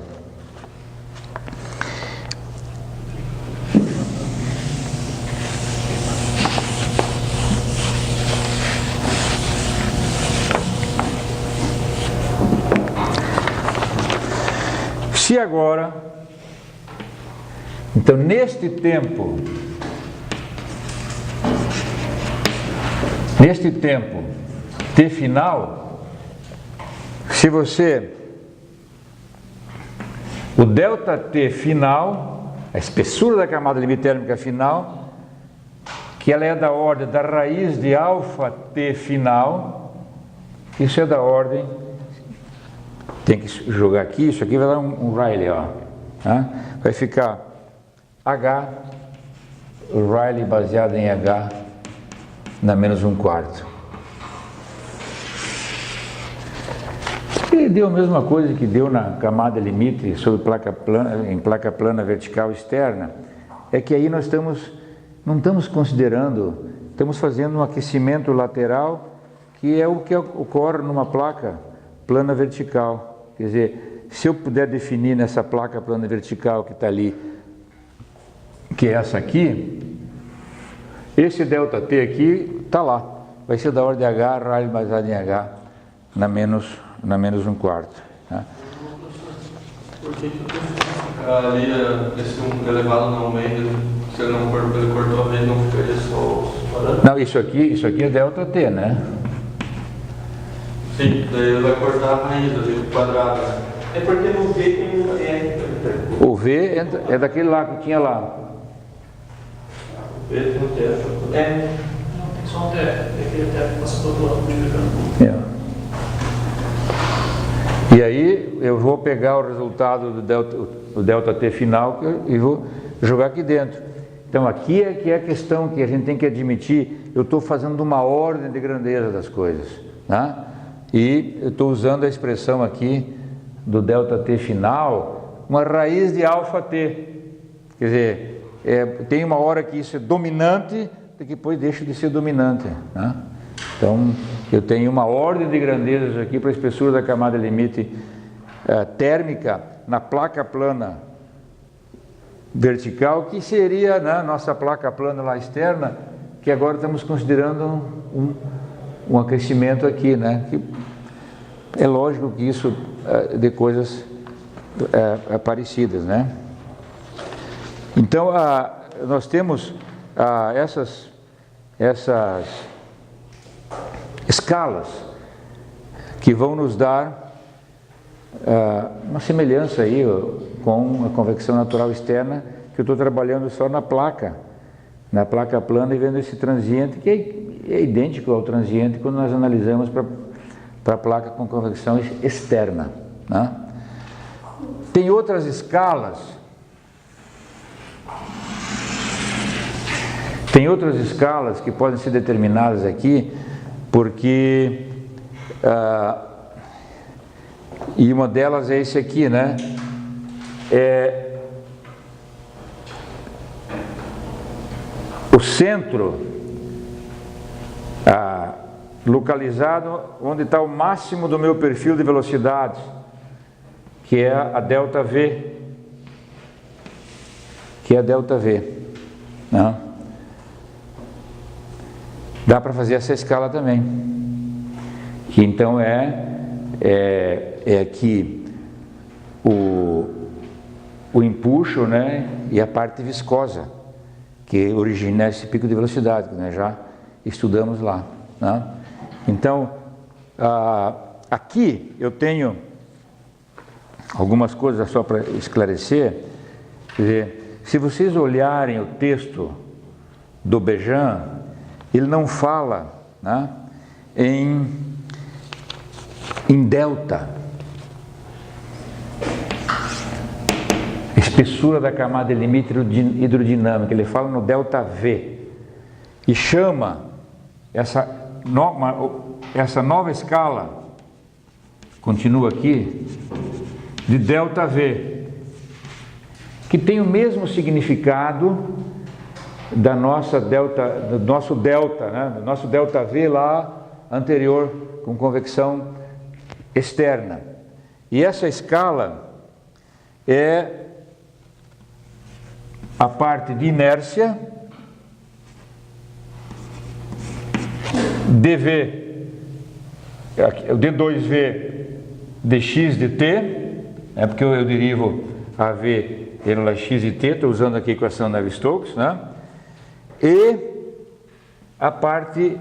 Se agora, então neste tempo T final, se você, o delta T final, a espessura da camada limite térmica final, que ela é da ordem da raiz de alfa T final, isso é da ordem, tem que jogar aqui, isso aqui vai dar um Rayleigh, ó, tá? Vai ficar H, o Rayleigh baseado em H na menos 1/4. E deu a mesma coisa que deu na camada limite sobre placa plana, em placa plana vertical externa, é que aí nós não estamos considerando, estamos fazendo um aquecimento lateral, que é o que ocorre numa placa plana vertical. Quer dizer, se eu puder definir nessa placa plana vertical que está ali, que é essa aqui, esse delta T aqui está lá, vai ser da ordem de H, Rayleigh baseado em H na menos 1/4. Tá? Por que ali esse 1 elevado no meio, se ele não ele cortou a vez, não ficaria só parando? Não, isso aqui é delta T, né? Sim, daí ele vai cortar a raiz ali, quadrada. É porque no V tem um E. O V é daquele lá que tinha lá. O V tem um T. É. Não, tem só um TF. Tem aquele TF que passa do outro lado multiplicando. E aí eu vou pegar o resultado do delta T final e vou jogar aqui dentro. Então aqui é que é a questão que a gente tem que admitir, eu estou fazendo uma ordem de grandeza das coisas, tá? E eu estou usando a expressão aqui do delta T final, uma raiz de alfa T. Quer dizer, tem uma hora que isso é dominante e depois deixa de ser dominante, tá? Então eu tenho uma ordem de grandezas aqui para a espessura da camada limite térmica na placa plana vertical, que seria, né, nossa placa plana lá externa, que agora estamos considerando um aquecimento aqui, né? Que é lógico que isso de coisas parecidas, né? Então nós temos essas escalas que vão nos dar uma semelhança aí com a convecção natural externa, que eu estou trabalhando só na placa plana e vendo esse transiente que é idêntico ao transiente quando nós analisamos para a placa com convecção externa, né? Tem outras escalas Tem outras escalas que podem ser determinadas aqui, porque e uma delas é esse aqui, né? O centro localizado onde está o máximo do meu perfil de velocidade, que é a ΔV, né? Dá para fazer essa escala também, que então é aqui o empuxo, né, e a parte viscosa que origina esse pico de velocidade que nós já estudamos lá, né? Então aqui eu tenho algumas coisas só para esclarecer. Quer dizer, se vocês olharem o texto do Bejan, ele não fala, né, em delta, espessura da camada limite hidrodinâmica. Ele fala no ΔV e chama essa nova escala, continua aqui, de ΔV, que tem o mesmo significado do nosso delta, né? Do nosso ΔV lá anterior, com convecção externa. E essa escala é a parte de inércia, dV, o d2V dx de t, porque eu derivo AV pela x de t, estou usando aqui a equação de Navier-Stokes, né? E a parte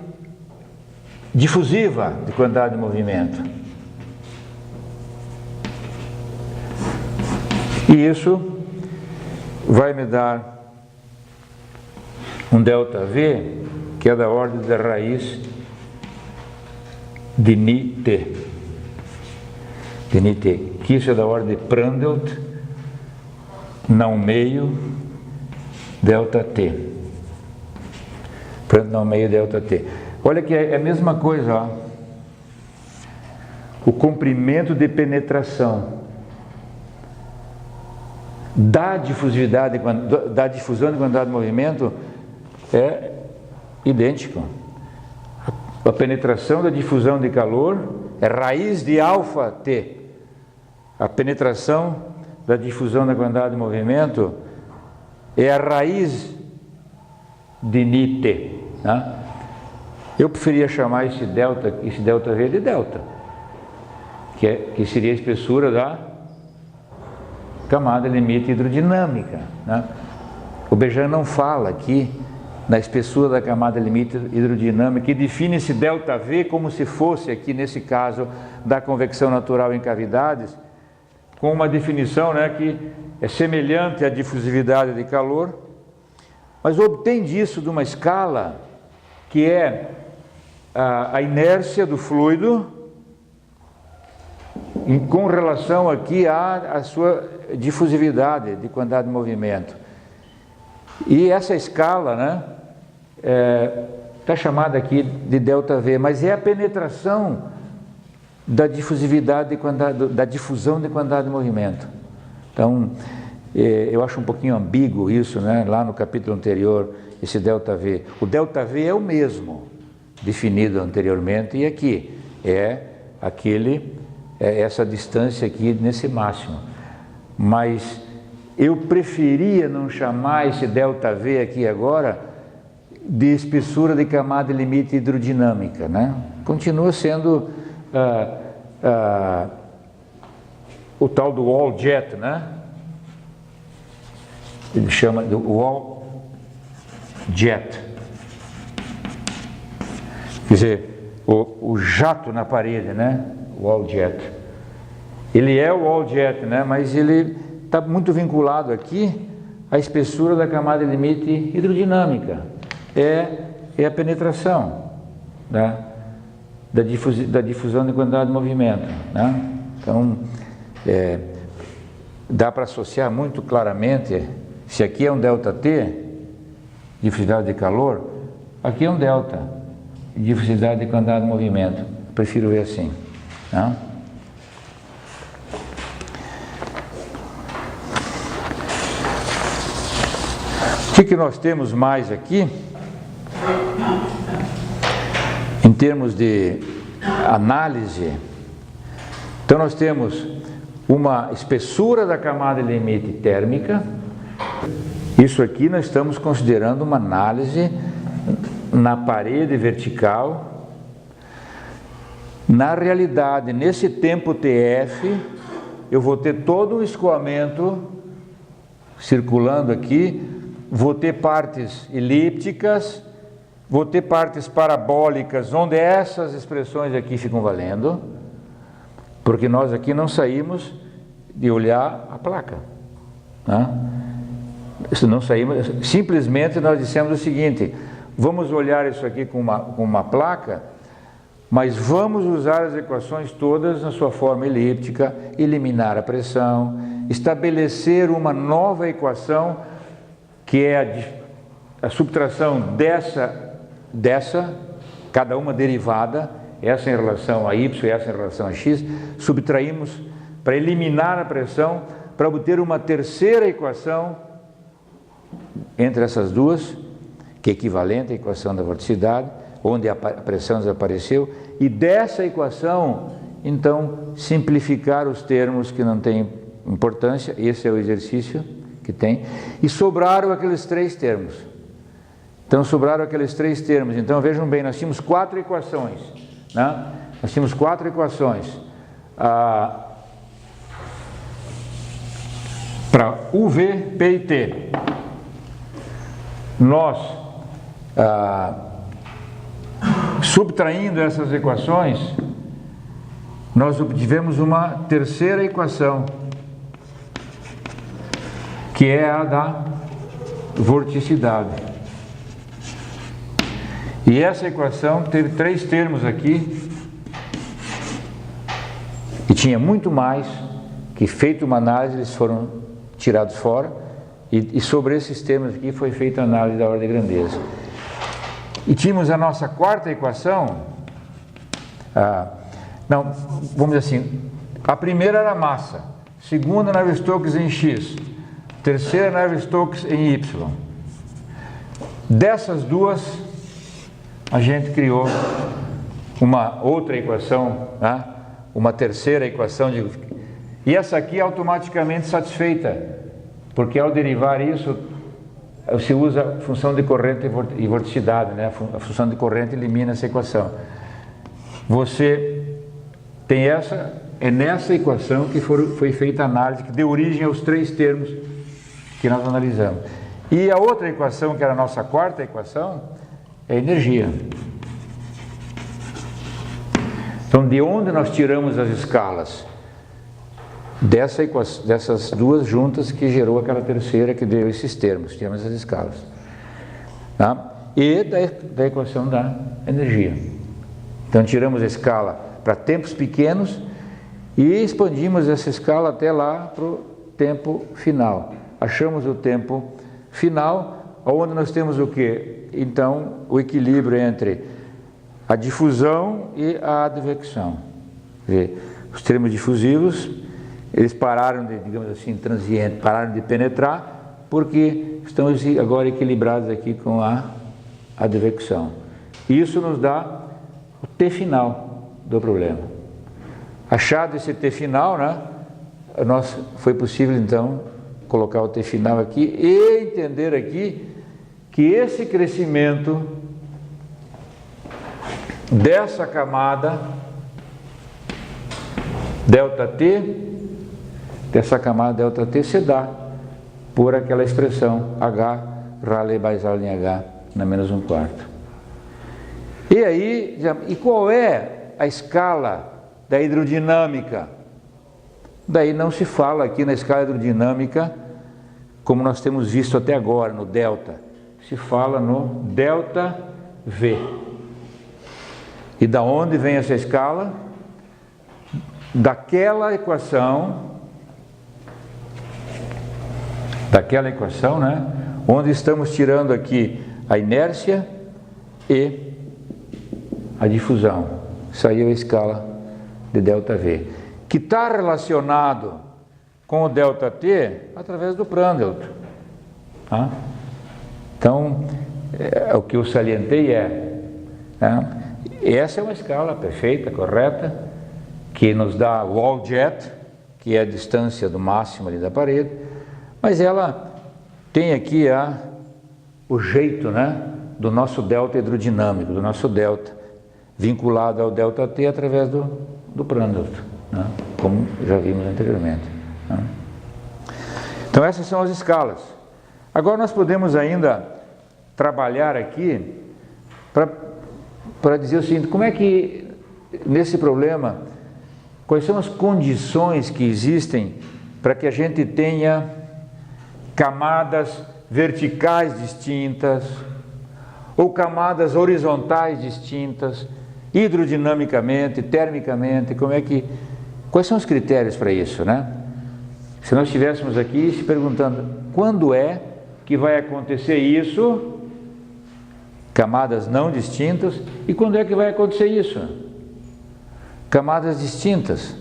difusiva de quantidade de movimento. E isso vai me dar um ΔV que é da ordem da raiz de Nt, que isso é da ordem de Prandtl, não meio, ΔT. Prandtl não meio, ΔT. Olha que é a mesma coisa, ó. O comprimento de penetração da difusividade, da difusão de quantidade de movimento é idêntico. A penetração da difusão de calor é raiz de ΔT. A penetração da difusão da quantidade de movimento é a raiz de Nt, né? Eu preferia chamar esse ΔV de delta, que seria a espessura da camada limite hidrodinâmica, né? O Bejan não fala aqui na espessura da camada limite hidrodinâmica e define esse ΔV como se fosse aqui nesse caso da convecção natural em cavidades, com uma definição, né, que é semelhante à difusividade de calor, mas obtém disso de uma escala que é a inércia do fluido com relação aqui à sua difusividade de quantidade de movimento. E essa escala, né, está chamada aqui de ΔV, mas é a penetração da difusividade da difusão de quantidade de movimento. Então, eu acho um pouquinho ambíguo isso, né? Lá no capítulo anterior, esse ΔV. O ΔV é o mesmo, definido anteriormente, e aqui é essa distância aqui nesse máximo. Mas eu preferia não chamar esse ΔV aqui agora de espessura de camada limite hidrodinâmica, né? Continua sendo o tal do wall jet, né? Ele chama de wall jet, quer dizer, o jato na parede, né? Wall jet. Ele é o wall jet, né? Mas ele está muito vinculado aqui à espessura da camada limite hidrodinâmica. É a penetração, né, da difusão de quantidade de movimento, né? Então, dá para associar muito claramente, se aqui é um ΔT, difusidade de calor, aqui é um delta, difusidade de quantidade de movimento. Prefiro ver assim. Tá? O que nós temos mais aqui, em termos de análise? Então nós temos uma espessura da camada limite térmica. Isso aqui nós estamos considerando uma análise na parede vertical. Na realidade, nesse tempo TF, eu vou ter todo um escoamento circulando aqui, vou ter partes elípticas, vou ter partes parabólicas, onde essas expressões aqui ficam valendo, porque nós aqui não saímos de olhar a placa. Né? Não saímos, simplesmente nós dissemos o seguinte: vamos olhar isso aqui com uma placa, mas vamos usar as equações todas na sua forma elíptica, eliminar a pressão, estabelecer uma nova equação, que é a subtração dessa, cada uma derivada, essa em relação a y e essa em relação a x, subtraímos para eliminar a pressão, para obter uma terceira equação entre essas duas, que é equivalente à equação da vorticidade, onde a pressão desapareceu, e dessa equação, então, simplificar os termos que não têm importância. Esse é o exercício que tem, e sobraram aqueles três termos. Então sobraram aqueles três termos. Então vejam bem, nós tínhamos quatro equações, né? Nós tínhamos quatro equações para UV, P e T. Nós subtraindo essas equações, nós obtivemos uma terceira equação, que é a da vorticidade. E essa equação teve três termos aqui, e tinha muito mais, que feito uma análise, eles foram tirados fora, e sobre esses termos aqui foi feita a análise da ordem de grandeza. E tínhamos a nossa quarta equação, vamos dizer assim, a primeira era massa, segunda Navier-Stokes em X, terceira Navier-Stokes em Y. Dessas duas, a gente criou uma outra equação, né? Uma terceira equação, e essa aqui é automaticamente satisfeita, porque ao derivar isso, você usa a função de corrente e vorticidade, né? A função de corrente elimina essa equação. Você tem é nessa equação que foi feita a análise, que deu origem aos três termos que nós analisamos. E a outra equação, que era a nossa quarta equação, é energia. Então, de onde nós tiramos as escalas? Dessas duas juntas que gerou aquela terceira que deu esses termos, tiramos as escalas. Tá? E da equação da energia. Então, tiramos a escala para tempos pequenos e expandimos essa escala até lá para o tempo final. Achamos o tempo final, onde nós temos o quê? Então, o equilíbrio entre a difusão e a advecção. Os termos difusivos, eles pararam de, digamos assim, transiente, pararam de penetrar, porque estão agora equilibrados aqui com a advecção. Isso nos dá o T final do problema. Achado esse T final, né, foi possível então colocar o T final aqui e entender aqui que esse crescimento dessa camada ΔT, dessa camada ΔT, se dá por aquela expressão H, Rayleigh-Basal em H na menos 1/4. E aí, e qual é a escala da hidrodinâmica? Daí não se fala aqui na escala hidrodinâmica como nós temos visto até agora, no delta. Se fala no ΔV. E da onde vem essa escala? Daquela equação, né? Onde estamos tirando aqui a inércia e a difusão. Saiu a escala de ΔV, que está relacionado com o ΔT através do Prandtl. Tá? Então, o que eu salientei essa é uma escala perfeita, correta, que nos dá o wall jet, que é a distância do máximo ali da parede, mas ela tem aqui o jeito, né, do nosso delta hidrodinâmico, do nosso delta, vinculado ao ΔT através do Prandtl, né, como já vimos anteriormente. Né. Então essas são as escalas. Agora nós podemos ainda trabalhar aqui para dizer o seguinte: como é que nesse problema, quais são as condições que existem para que a gente tenha camadas verticais distintas ou camadas horizontais distintas, hidrodinamicamente, termicamente, quais são os critérios para isso, né? Se nós estivéssemos aqui se perguntando quando é que vai acontecer isso, camadas não distintas, e quando é que vai acontecer isso? Camadas distintas.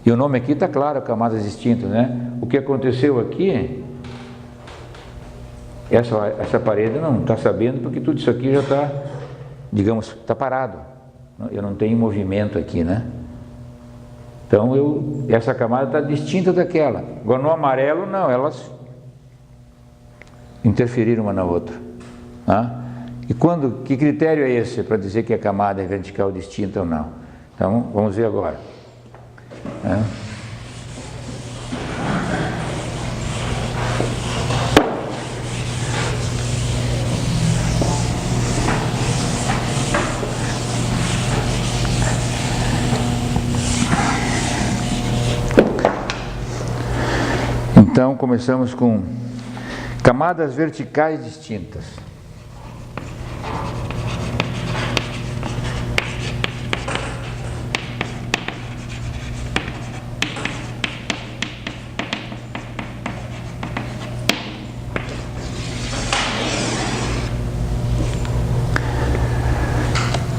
E o nome aqui está claro, camadas distintas, né? O que aconteceu aqui, essa parede não está sabendo, porque tudo isso aqui já está, digamos, está parado. Eu não tenho movimento aqui, né? Então essa camada está distinta daquela. Agora no amarelo não, elas interferiram uma na outra. Tá? E que critério é esse para dizer que a camada é vertical distinta ou não? Então vamos ver agora. Então começamos com camadas verticais distintas.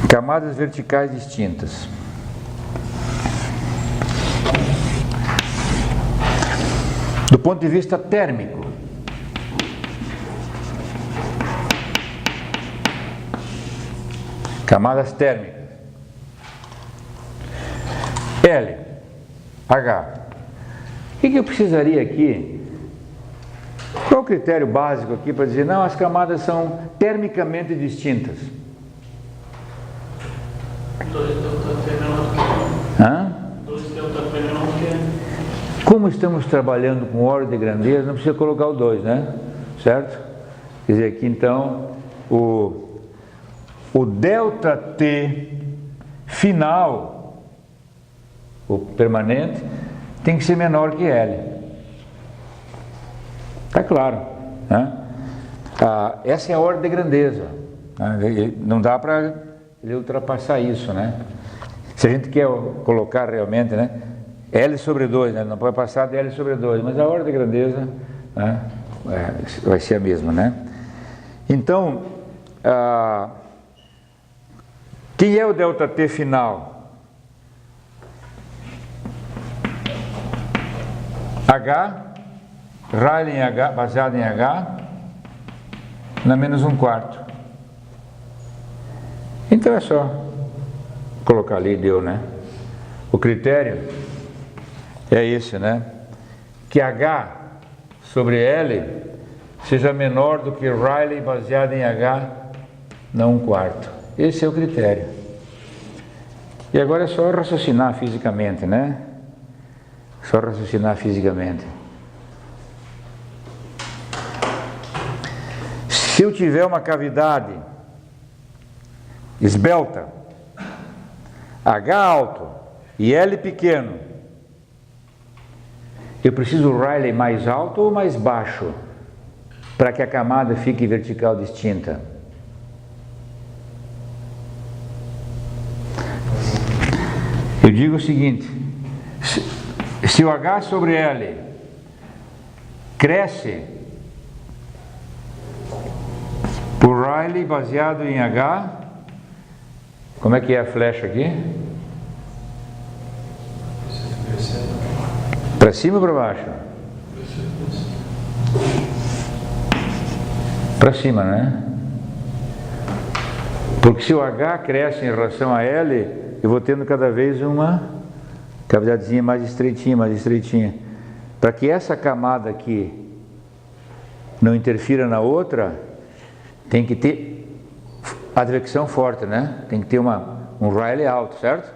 Camadas verticais distintas. Do ponto de vista térmico, camadas térmicas, L, H. O que eu precisaria aqui? Qual o critério básico aqui para dizer, não, as camadas são termicamente distintas? 2 ΔT menor do que 2 ΔT menor do que Como estamos trabalhando com ordem de grandeza, não precisa colocar o 2, né? Certo? Quer dizer, aqui então, o ΔT final, o permanente, tem que ser menor que L. Está claro, né? Essa é a ordem de grandeza. Não dá para ele ultrapassar isso, né? Se a gente quer colocar realmente, né? L sobre 2, né? Não pode passar de L sobre 2, mas a ordem de grandeza, né? Vai ser a mesma, né? Então, quem é o ΔT final? H, Rayleigh em H, baseado em H, na menos 1/4. Então é só colocar ali, deu, né? O critério é esse, né? Que H sobre L seja menor do que Rayleigh baseado em H na 1/4. Esse é o critério. E agora é só raciocinar fisicamente, né? Só raciocinar fisicamente. Se eu tiver uma cavidade esbelta, H alto e L pequeno, eu preciso do Rayleigh mais alto ou mais baixo para que a camada fique vertical distinta? Eu digo o seguinte: se o H sobre L cresce por Rayleigh baseado em H. Como é que é a flecha aqui? Para cima ou para baixo? Para cima, né? Porque se o H cresce em relação a L, eu vou tendo cada vez uma cavidadezinha mais estreitinha, mais estreitinha. Para que essa camada aqui não interfira na outra, tem que ter advecção forte, né? Tem que ter um Rayleigh alto, certo?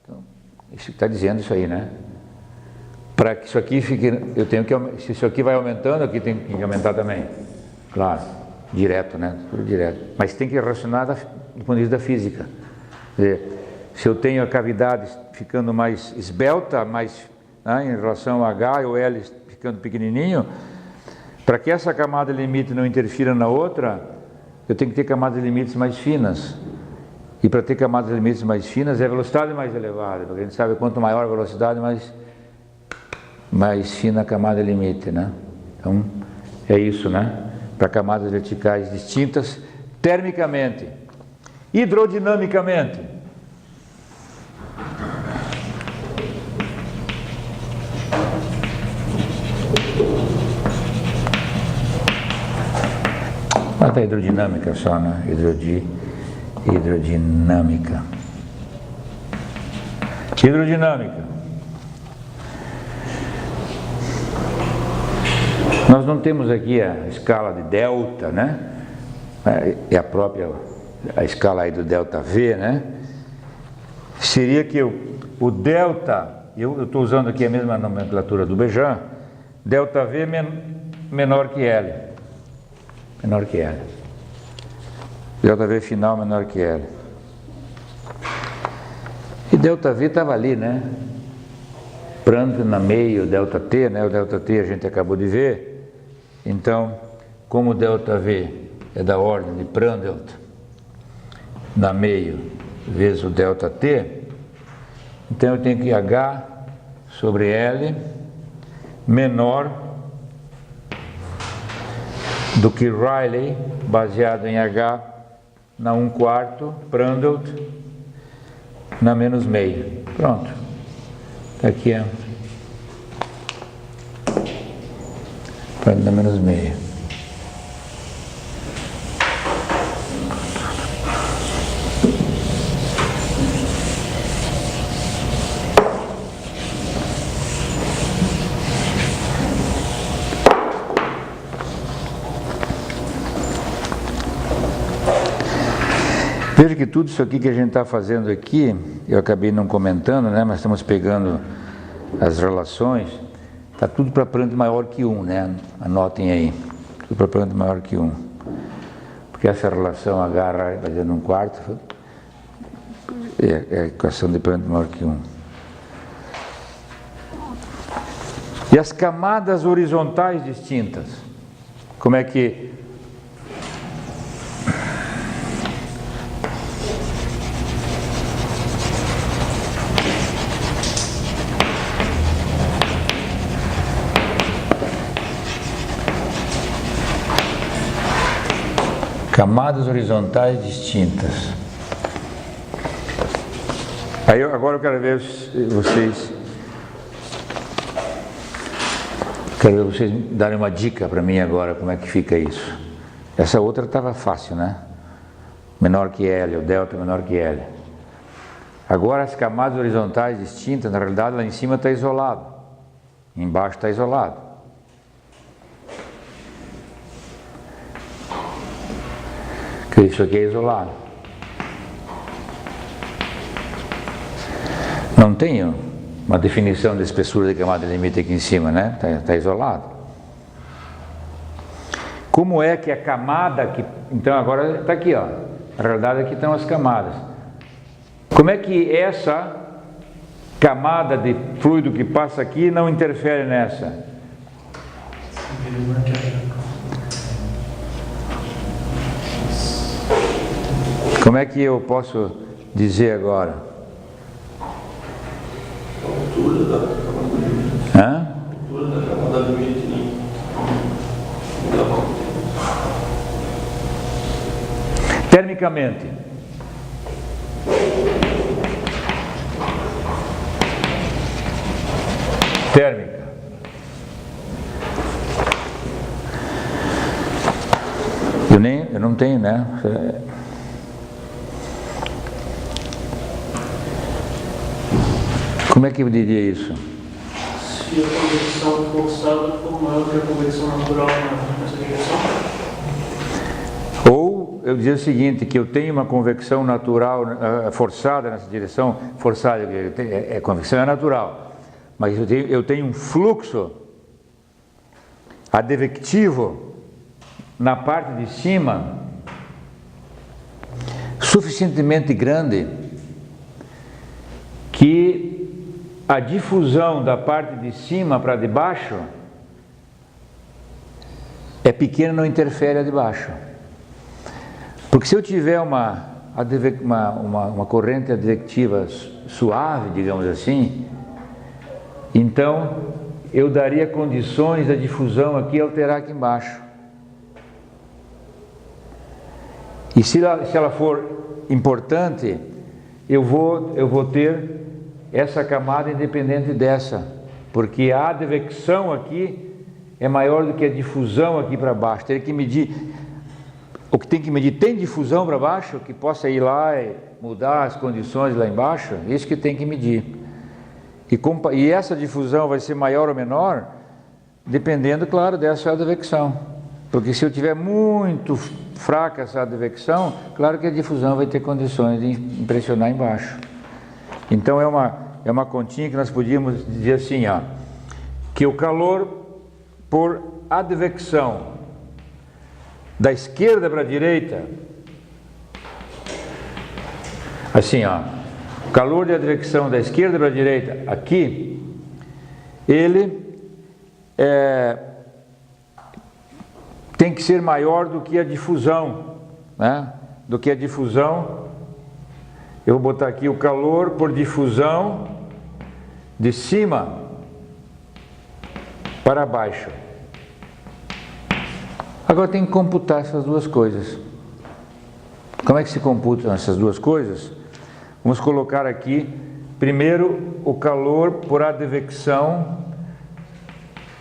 Então, isso está dizendo isso aí, né? Para que isso aqui fique, eu tenho que, se isso aqui vai aumentando, aqui tem que aumentar também. Claro, direto, né? Tudo direto. Mas tem que relacionar do ponto de vista da física. Quer dizer, se eu tenho a cavidade ficando mais esbelta, mais em relação a H ou L ficando pequenininho, para que essa camada limite não interfira na outra, eu tenho que ter camadas limites mais finas. E para ter camadas limites mais finas é a velocidade mais elevada, porque a gente sabe quanto maior a velocidade, mais fina a camada limite, né? Então, é isso, né? Para camadas verticais distintas, termicamente. Hidrodinamicamente. Bota a hidrodinâmica só, né? Hidrodinâmica. Hidrodinâmica. Nós não temos aqui a escala de delta, né? É a própria a escala aí do delta V, né? Seria que o delta, eu estou usando aqui a mesma nomenclatura do Bejan, delta V menor que L. Menor que L. Delta V final menor que L. E delta V estava ali, né? Prandtl na meio, delta T, né? O delta T a gente acabou de ver. Então, como o delta V é da ordem de Prandtl na meio vezes o delta T, então eu tenho que H sobre L menor do que Rayleigh baseado em H na 1/4 Prandtl na menos meio. Pronto. Aqui é Prandtl na menos meio. Veja que tudo isso aqui que a gente está fazendo aqui, eu acabei não comentando, né? Mas estamos pegando as relações, está tudo para Prandtl maior que 1, né? Anotem aí, tudo para Prandtl maior que 1. Porque essa relação H fazendo 1/4 é a equação de Prandtl maior que 1. E as camadas horizontais distintas, como é que... Camadas horizontais distintas. Aí agora eu quero ver vocês. Quero ver vocês darem uma dica para mim agora, como é que fica isso. Essa outra estava fácil, né? Menor que L, o delta menor que L. Agora as camadas horizontais distintas, na realidade lá em cima está isolado, embaixo está isolado. Isso aqui é isolado. Não tenho uma definição de espessura de camada limite aqui em cima, né? Está isolado. Como é que a camada que... Então agora está aqui, ó. Na realidade aqui estão as camadas. Como é que essa camada de fluido que passa aqui não interfere nessa? Como é que eu posso dizer agora? A altura da camada limite. Hã? A altura da camada limite. termicamente. Térmica. Eu não tenho, né? Como é que eu diria isso? Se a convecção forçada for maior que a convecção natural nessa direção? Ou eu dizia o seguinte, que eu tenho uma convecção natural forçada nessa direção, forçada, convecção é natural, mas eu tenho um fluxo advectivo na parte de cima suficientemente grande que a difusão da parte de cima para de baixo é pequena, não interfere a de baixo. Porque se eu tiver uma corrente advectiva suave, digamos assim, então eu daria condições da difusão aqui alterar aqui embaixo. E se ela for importante, eu vou ter essa camada independente dessa, porque a advecção aqui é maior do que a difusão aqui para baixo. Teria que medir, o que tem que medir, tem difusão para baixo, que possa ir lá e mudar as condições lá embaixo, isso que tem que medir. E essa difusão vai ser maior ou menor, dependendo, claro, dessa advecção. Porque se eu tiver muito fraca essa advecção, claro que a difusão vai ter condições de impressionar embaixo. Então é uma continha que nós podíamos dizer assim, ó, que o calor por advecção da esquerda para a direita, assim, ó, o calor de advecção da esquerda para a direita aqui, ele tem que ser maior do que a difusão, né? Do que a difusão. Eu vou botar aqui o calor por difusão de cima para baixo. Agora tem que computar essas duas coisas. Como é que se computam essas duas coisas? Vamos colocar aqui, primeiro, o calor por advecção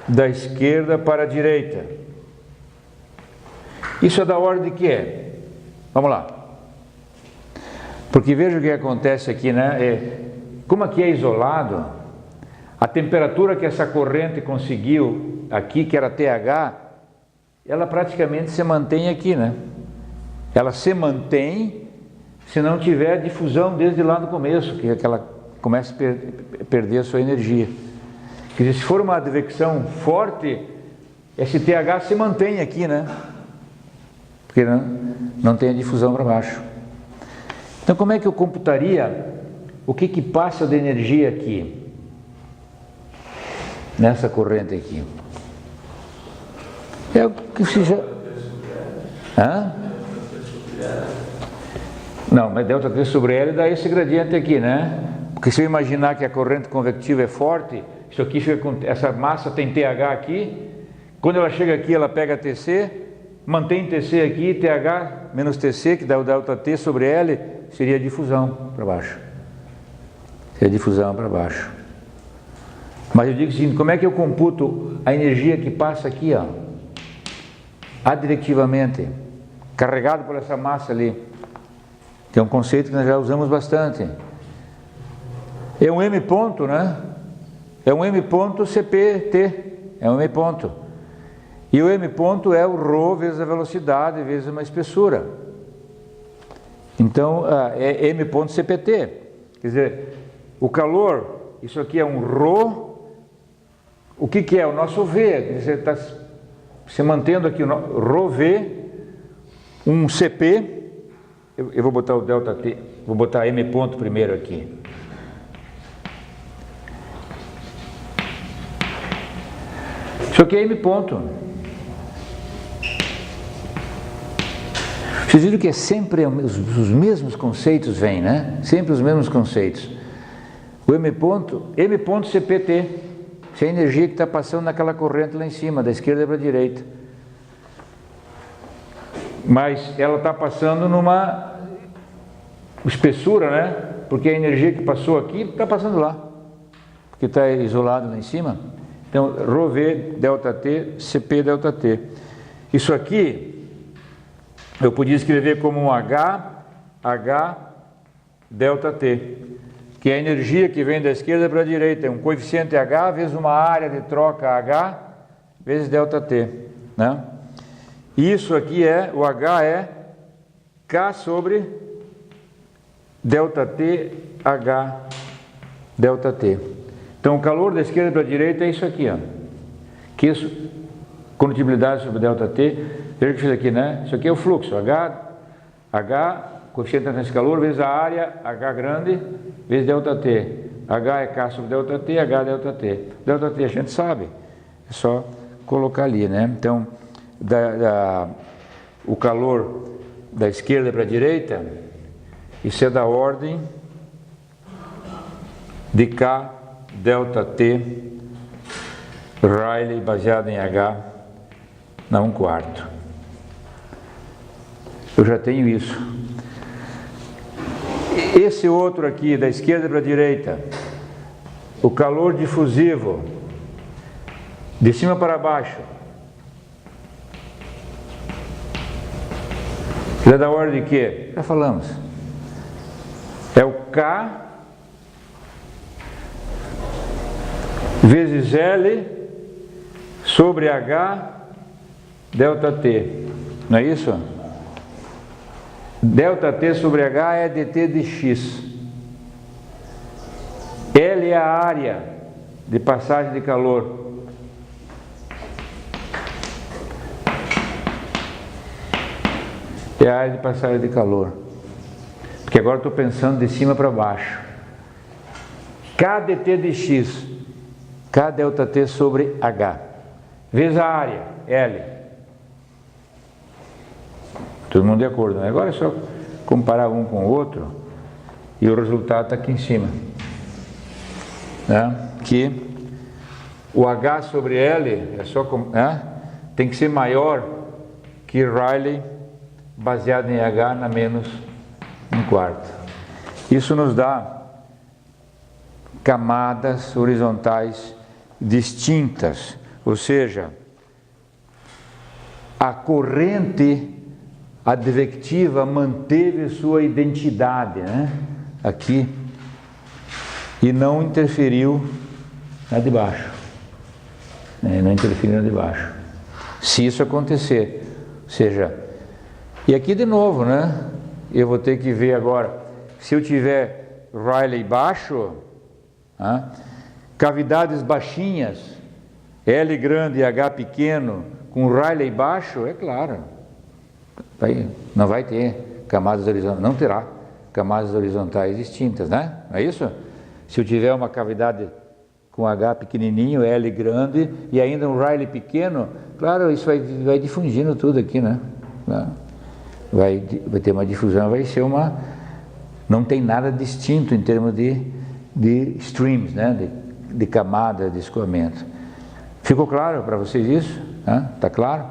da esquerda para a direita. Isso é da ordem de quê? Vamos lá. Porque veja o que acontece aqui, né? Como aqui é isolado, a temperatura que essa corrente conseguiu aqui, que era TH, ela praticamente se mantém aqui, né? Ela se mantém se não tiver difusão desde lá no começo, que ela começa a perder a sua energia. Quer dizer, se for uma advecção forte, esse TH se mantém aqui, né? Porque não tem a difusão para baixo. Então, como é que eu computaria o que passa de energia aqui, nessa corrente aqui? É o que se já... Hã? Não, mas delta T sobre L dá esse gradiente aqui, né? Porque se eu imaginar que a corrente convectiva é forte, isso aqui fica com... essa massa tem TH aqui, quando ela chega aqui ela pega TC, mantém TC aqui, TH menos TC, que dá o delta T sobre L, seria difusão para baixo. Seria difusão para baixo. Mas eu digo o seguinte, como é que eu computo a energia que passa aqui, ó, advectivamente, carregado por essa massa ali? Que é um conceito que nós já usamos bastante. É um M ponto, né? É um M ponto CPT, é um M ponto. E o M ponto é o ρ vezes a velocidade vezes uma espessura. Então, é M ponto CPT. Quer dizer, o calor, isso aqui é um ρ. O que é? O nosso V. Quer dizer, está se mantendo aqui o ρV, um CP. Eu vou botar o delta T, vou botar M ponto primeiro aqui. Isso aqui é M ponto. Vocês viram que é sempre os mesmos conceitos vêm, né? Sempre os mesmos conceitos. O M ponto CPT, isso é a energia que está passando naquela corrente lá em cima, da esquerda para a direita. mas ela está passando numa espessura, né? Porque a energia que passou aqui está passando lá, porque está isolado lá em cima. Então, ρV delta T, CP delta T. Isso aqui eu podia escrever como um H delta T, que é a energia que vem da esquerda para a direita, é um coeficiente H vezes uma área de troca H vezes delta T, né? Isso aqui o H é K sobre delta T, H delta T. Então o calor da esquerda para a direita é isso aqui, ó. Que isso, condutibilidade sobre delta T, veja que eu fiz aqui, né? Isso aqui é o fluxo, H, coeficiente de transferência de calor, vezes a área, H grande, vezes delta T. H é K sobre delta T, H delta T. Delta T a gente sabe, é só colocar ali, né? Então, o calor da esquerda para a direita, isso é da ordem de K delta T Rayleigh baseado em H na 1/4. Eu já tenho isso. Esse outro aqui, da esquerda para a direita, o calor difusivo, de cima para baixo, ele é da ordem de quê? Já falamos. É o K vezes L sobre H delta T. Não é isso? Delta T sobre H é dt de x. L é a área de passagem de calor. É a área de passagem de calor. Porque agora estou pensando de cima para baixo. K dt de x, K delta T sobre H, vezes a área, L. Todo mundo de acordo, né? Agora é só comparar um com o outro e o resultado está aqui em cima, né? Que o H sobre L tem que ser maior que Rayleigh baseado em H na menos 1/4. Isso nos dá camadas horizontais distintas, ou seja, a corrente advectiva manteve sua identidade, né? Aqui, e não interferiu na de baixo, não interferiu na de baixo. Se isso acontecer, ou seja, e aqui de novo, né? Eu vou ter que ver agora, se eu tiver Rayleigh baixo, cavidades baixinhas, L grande e H pequeno, com Rayleigh baixo, é claro, não vai ter camadas horizontais, não terá camadas horizontais distintas, né? Não é isso? Se eu tiver uma cavidade com H pequenininho, L grande e ainda um Rayleigh pequeno, claro, isso vai difundindo tudo aqui, né? Vai ter uma difusão, vai ser não tem nada distinto em termos de streams, né? De camada de escoamento. Ficou claro para vocês isso? Está claro?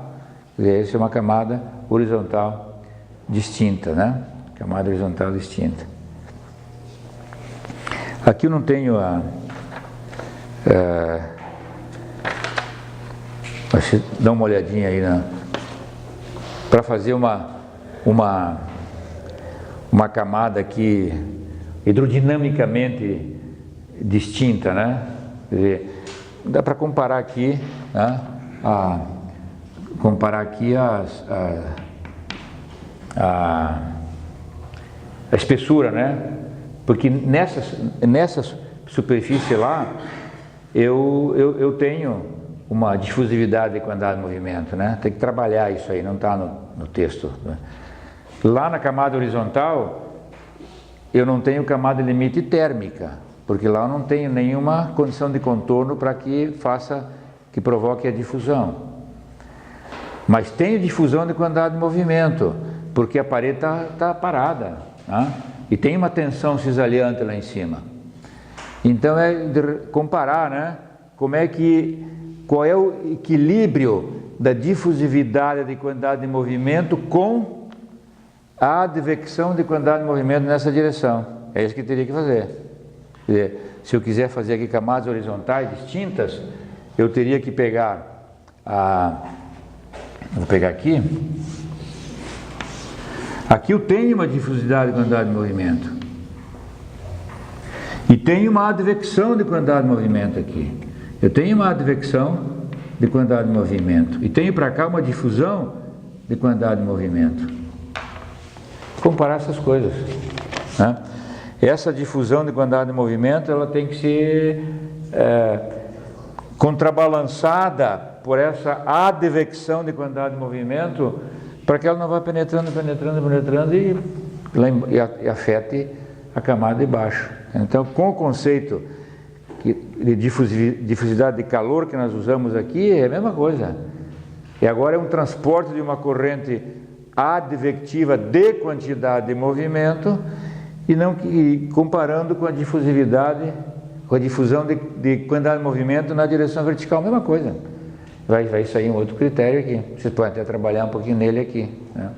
Essa é uma camada horizontal distinta, né? Camada horizontal distinta. Aqui eu não tenho dá uma olhadinha aí para fazer uma camada aqui hidrodinamicamente distinta, né? Quer dizer, dá para comparar aqui, né? A espessura, né? Porque nessa superfície lá eu tenho uma difusividade com andar em movimento, né? Tem que trabalhar isso aí, não está no texto, né? Lá na camada horizontal eu não tenho camada limite térmica, porque lá eu não tenho nenhuma condição de contorno para que provoque a difusão. Mas tem difusão de quantidade de movimento, porque a parede está parada, né? E tem uma tensão cisaliante lá em cima. Então é de comparar, né? Qual é o equilíbrio da difusividade de quantidade de movimento com a advecção de quantidade de movimento nessa direção. É isso que teria que fazer. Quer dizer, se eu quiser fazer aqui camadas horizontais distintas, eu teria que pegar vou pegar aqui. Aqui eu tenho uma difusidade de quantidade de movimento. E tenho uma advecção de quantidade de movimento aqui. Eu tenho uma advecção de quantidade de movimento. E tenho para cá uma difusão de quantidade de movimento. Comparar essas coisas, né? Essa difusão de quantidade de movimento, ela tem que ser contrabalançada por essa advecção de quantidade de movimento, para que ela não vá penetrando e afete a camada de baixo. Então, com o conceito de difusividade de calor que nós usamos aqui, é a mesma coisa. E agora é um transporte de uma corrente advectiva de quantidade de movimento e comparando com a difusividade, com a difusão de quantidade de movimento na direção vertical, mesma coisa. Vai sair um outro critério aqui. Vocês podem até trabalhar um pouquinho nele aqui, né?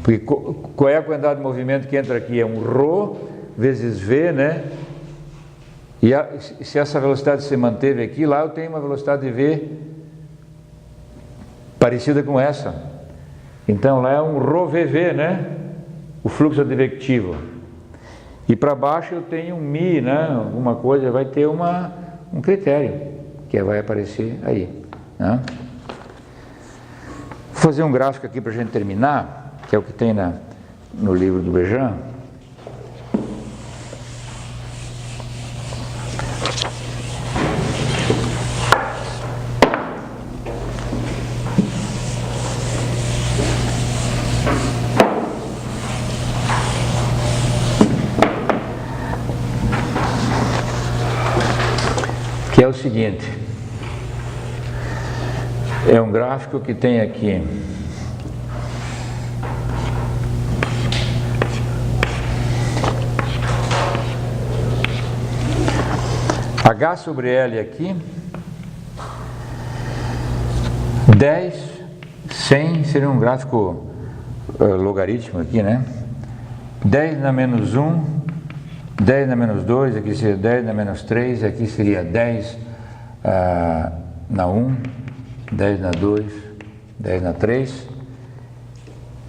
Porque qual é a quantidade de movimento que entra aqui? É um ρ vezes v, né? E se essa velocidade se manteve aqui, lá eu tenho uma velocidade de v parecida com essa. Então lá é um ρvv, né? O fluxo advectivo. E para baixo eu tenho um mi, né? Alguma coisa, vai ter um critério que vai aparecer aí, né? Vou fazer um gráfico aqui para a gente terminar, que é o que tem no livro do Bejan. Que é o seguinte, é um gráfico que tem aqui H sobre L aqui, 10, 100, seria um gráfico logarítmico aqui, né? 10 na menos 1, 10 na menos 2, aqui seria 10 na menos 3, aqui seria 10 na 1, 10 na 2, 10 na 3.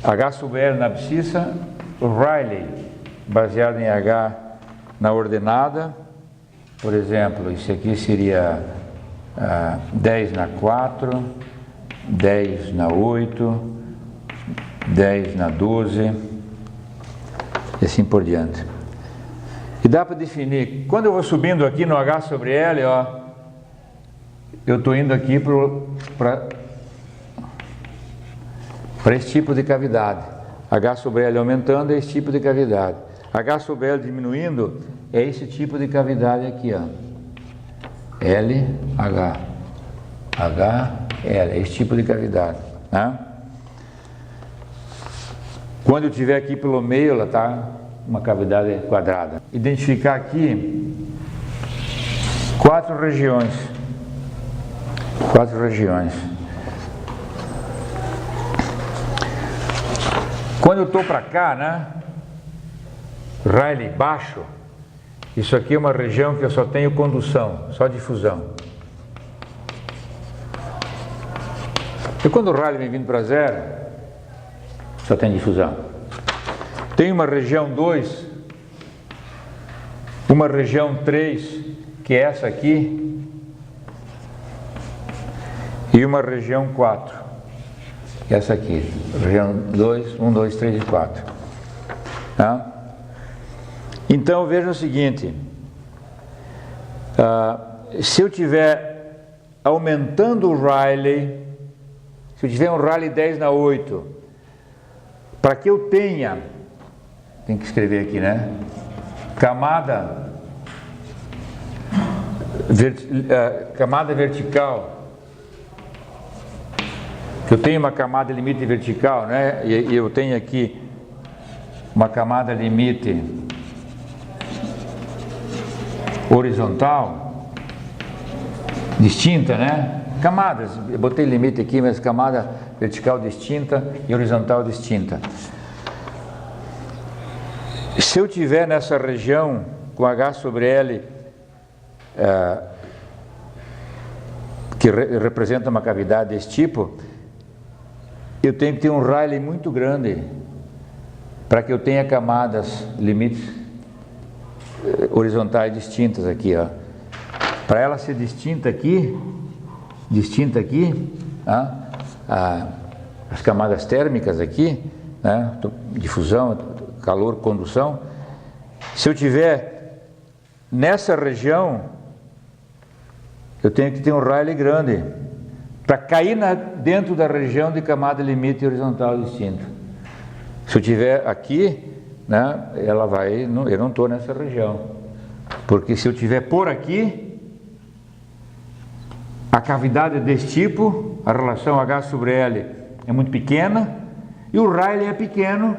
H sobre L na abscissa, Rayleigh, baseado em H na ordenada. Por exemplo, isso aqui seria 10 na 4, 10 na 8, 10 na 12, e assim por diante. E dá para definir, quando eu vou subindo aqui no H sobre L, ó, eu estou indo aqui para esse tipo de cavidade. H sobre L aumentando é esse tipo de cavidade. H sobre L diminuindo é esse tipo de cavidade aqui, ó. L, H. H, L, é esse tipo de cavidade, né? Quando eu estiver aqui pelo meio, ela está uma cavidade quadrada. Identificar aqui 4 regiões. 4 regiões. Quando eu estou para cá, né? Rayleigh baixo, isso aqui é uma região que eu só tenho condução, só difusão. E quando o Rayleigh vem vindo para zero, só tem difusão. Tem uma região 2, uma região 3, que é essa aqui, e uma região 4, que é essa aqui, região 2, 1, 2, 3 e 4. Tá? Então veja o seguinte, se eu tiver aumentando o Rayleigh, se eu tiver um Rayleigh 10 na 8, para que eu tenha, tem que escrever aqui, né? Camada vertical, que eu tenho uma camada limite vertical, né? E eu tenho aqui uma camada limite horizontal distinta, né? camadas, eu botei limite aqui, mas camada vertical distinta e horizontal distinta. Se eu tiver nessa região com H sobre L, que representa uma cavidade desse tipo, eu tenho que ter um Rayleigh muito grande para que eu tenha camadas, limites horizontais distintas aqui, ó. Para ela ser distinta aqui, as camadas térmicas aqui, né, difusão, calor, condução, se eu tiver nessa região, eu tenho que ter um Rayleigh grande para cair dentro da região de camada limite horizontal distinta. Se eu tiver aqui, né, ela vai, eu não estou nessa região, porque se eu tiver por aqui, a cavidade desse tipo, a relação H sobre L é muito pequena e o Rayleigh é pequeno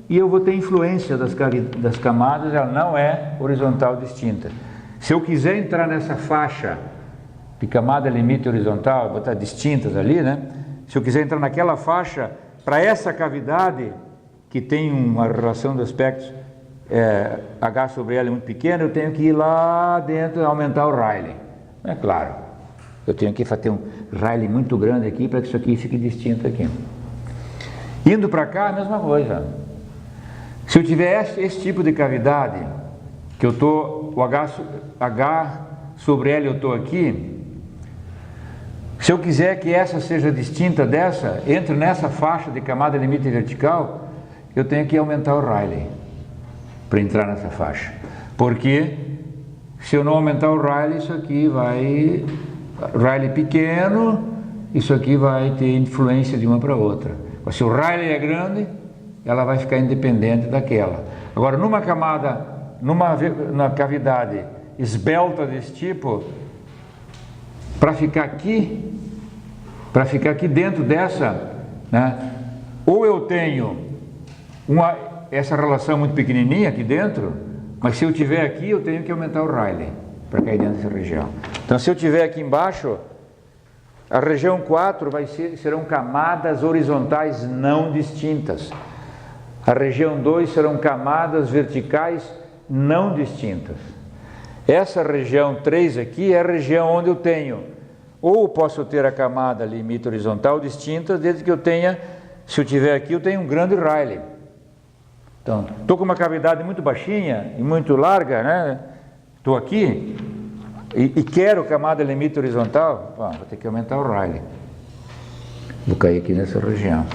e eu vou ter influência das camadas, ela não é horizontal distinta. Se eu quiser entrar nessa faixa de camada limite horizontal, vou botar distintas ali, né? Se eu quiser entrar naquela faixa, para essa cavidade que tem uma relação de aspectos H sobre L muito pequena, eu tenho que ir lá dentro e aumentar o Rayleigh. É claro, eu tenho que ter um Rayleigh muito grande aqui para que isso aqui fique distinto aqui. Indo para cá, a mesma coisa. Se eu tiver esse tipo de cavidade, que eu estou, o H sobre L eu estou aqui, se eu quiser que essa seja distinta dessa, entre nessa faixa de camada limite vertical, eu tenho que aumentar o Rayleigh para entrar nessa faixa. Porque se eu não aumentar o Rayleigh, isso aqui vai... Rayleigh pequeno, isso aqui vai ter influência de uma para outra. Mas se o Rayleigh é grande, ela vai ficar independente daquela. Agora, numa camada, numa cavidade esbelta desse tipo, para ficar aqui dentro dessa, né, ou eu tenho essa relação muito pequenininha aqui dentro, mas se eu tiver aqui, eu tenho que aumentar o Rayleigh para cair dentro dessa região. Então, se eu tiver aqui embaixo, a região 4 serão camadas horizontais não distintas. A região 2 serão camadas verticais não distintas. Essa região 3 aqui é a região onde eu tenho, ou posso ter a camada limite horizontal distinta, desde que eu tenha, se eu tiver aqui, eu tenho um grande Rayleigh. Então, estou com uma cavidade muito baixinha e muito larga, né? Estou aqui e quero camada limite horizontal, vou ter que aumentar o Rayleigh. Vou cair aqui nessa região.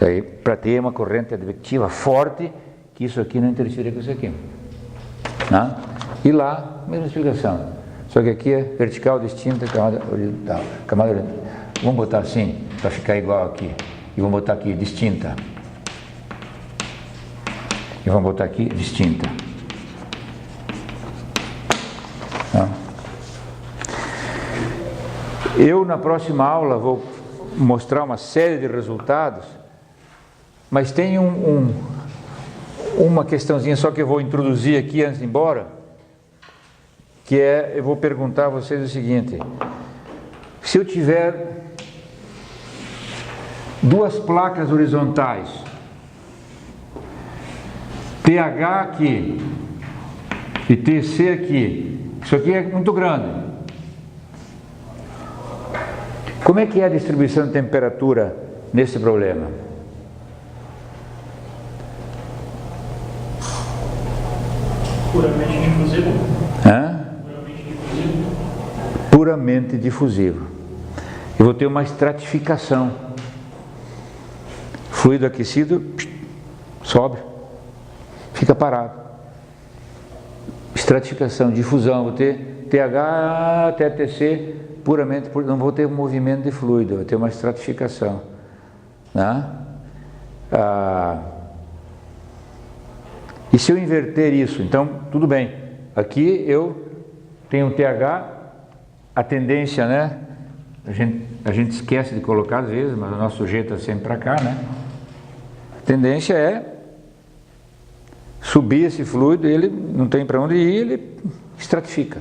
Daí, para ter uma corrente advectiva forte, que isso aqui não interfere com isso aqui. Né? E lá, mesma explicação. Só que aqui é vertical distinta, camada horizontal. Vamos botar assim, para ficar igual aqui. E vamos botar aqui distinta. E vamos botar aqui distinta. Tá? Eu, na próxima aula, vou mostrar uma série de resultados, mas tem uma questãozinha só que eu vou introduzir aqui antes de ir embora, que eu vou perguntar a vocês o seguinte: se eu tiver duas placas horizontais, TH aqui e TC aqui, isso aqui é muito grande. Como é que é a distribuição de temperatura nesse problema? Puramente difusivo? Hã? Puramente difusivo. Eu vou ter uma estratificação. Fluido aquecido sobe, fica parado. Estratificação, difusão, vou ter TH até TC puramente, não vou ter movimento de fluido, vou ter uma estratificação. Né? E se eu inverter isso, então tudo bem, aqui eu tenho TH, a tendência, né? A gente esquece de colocar às vezes, mas o nosso sujeito é sempre para cá, né? A tendência é subir esse fluido, ele não tem para onde ir, ele estratifica.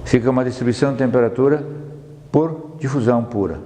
Fica uma distribuição de temperatura por difusão pura.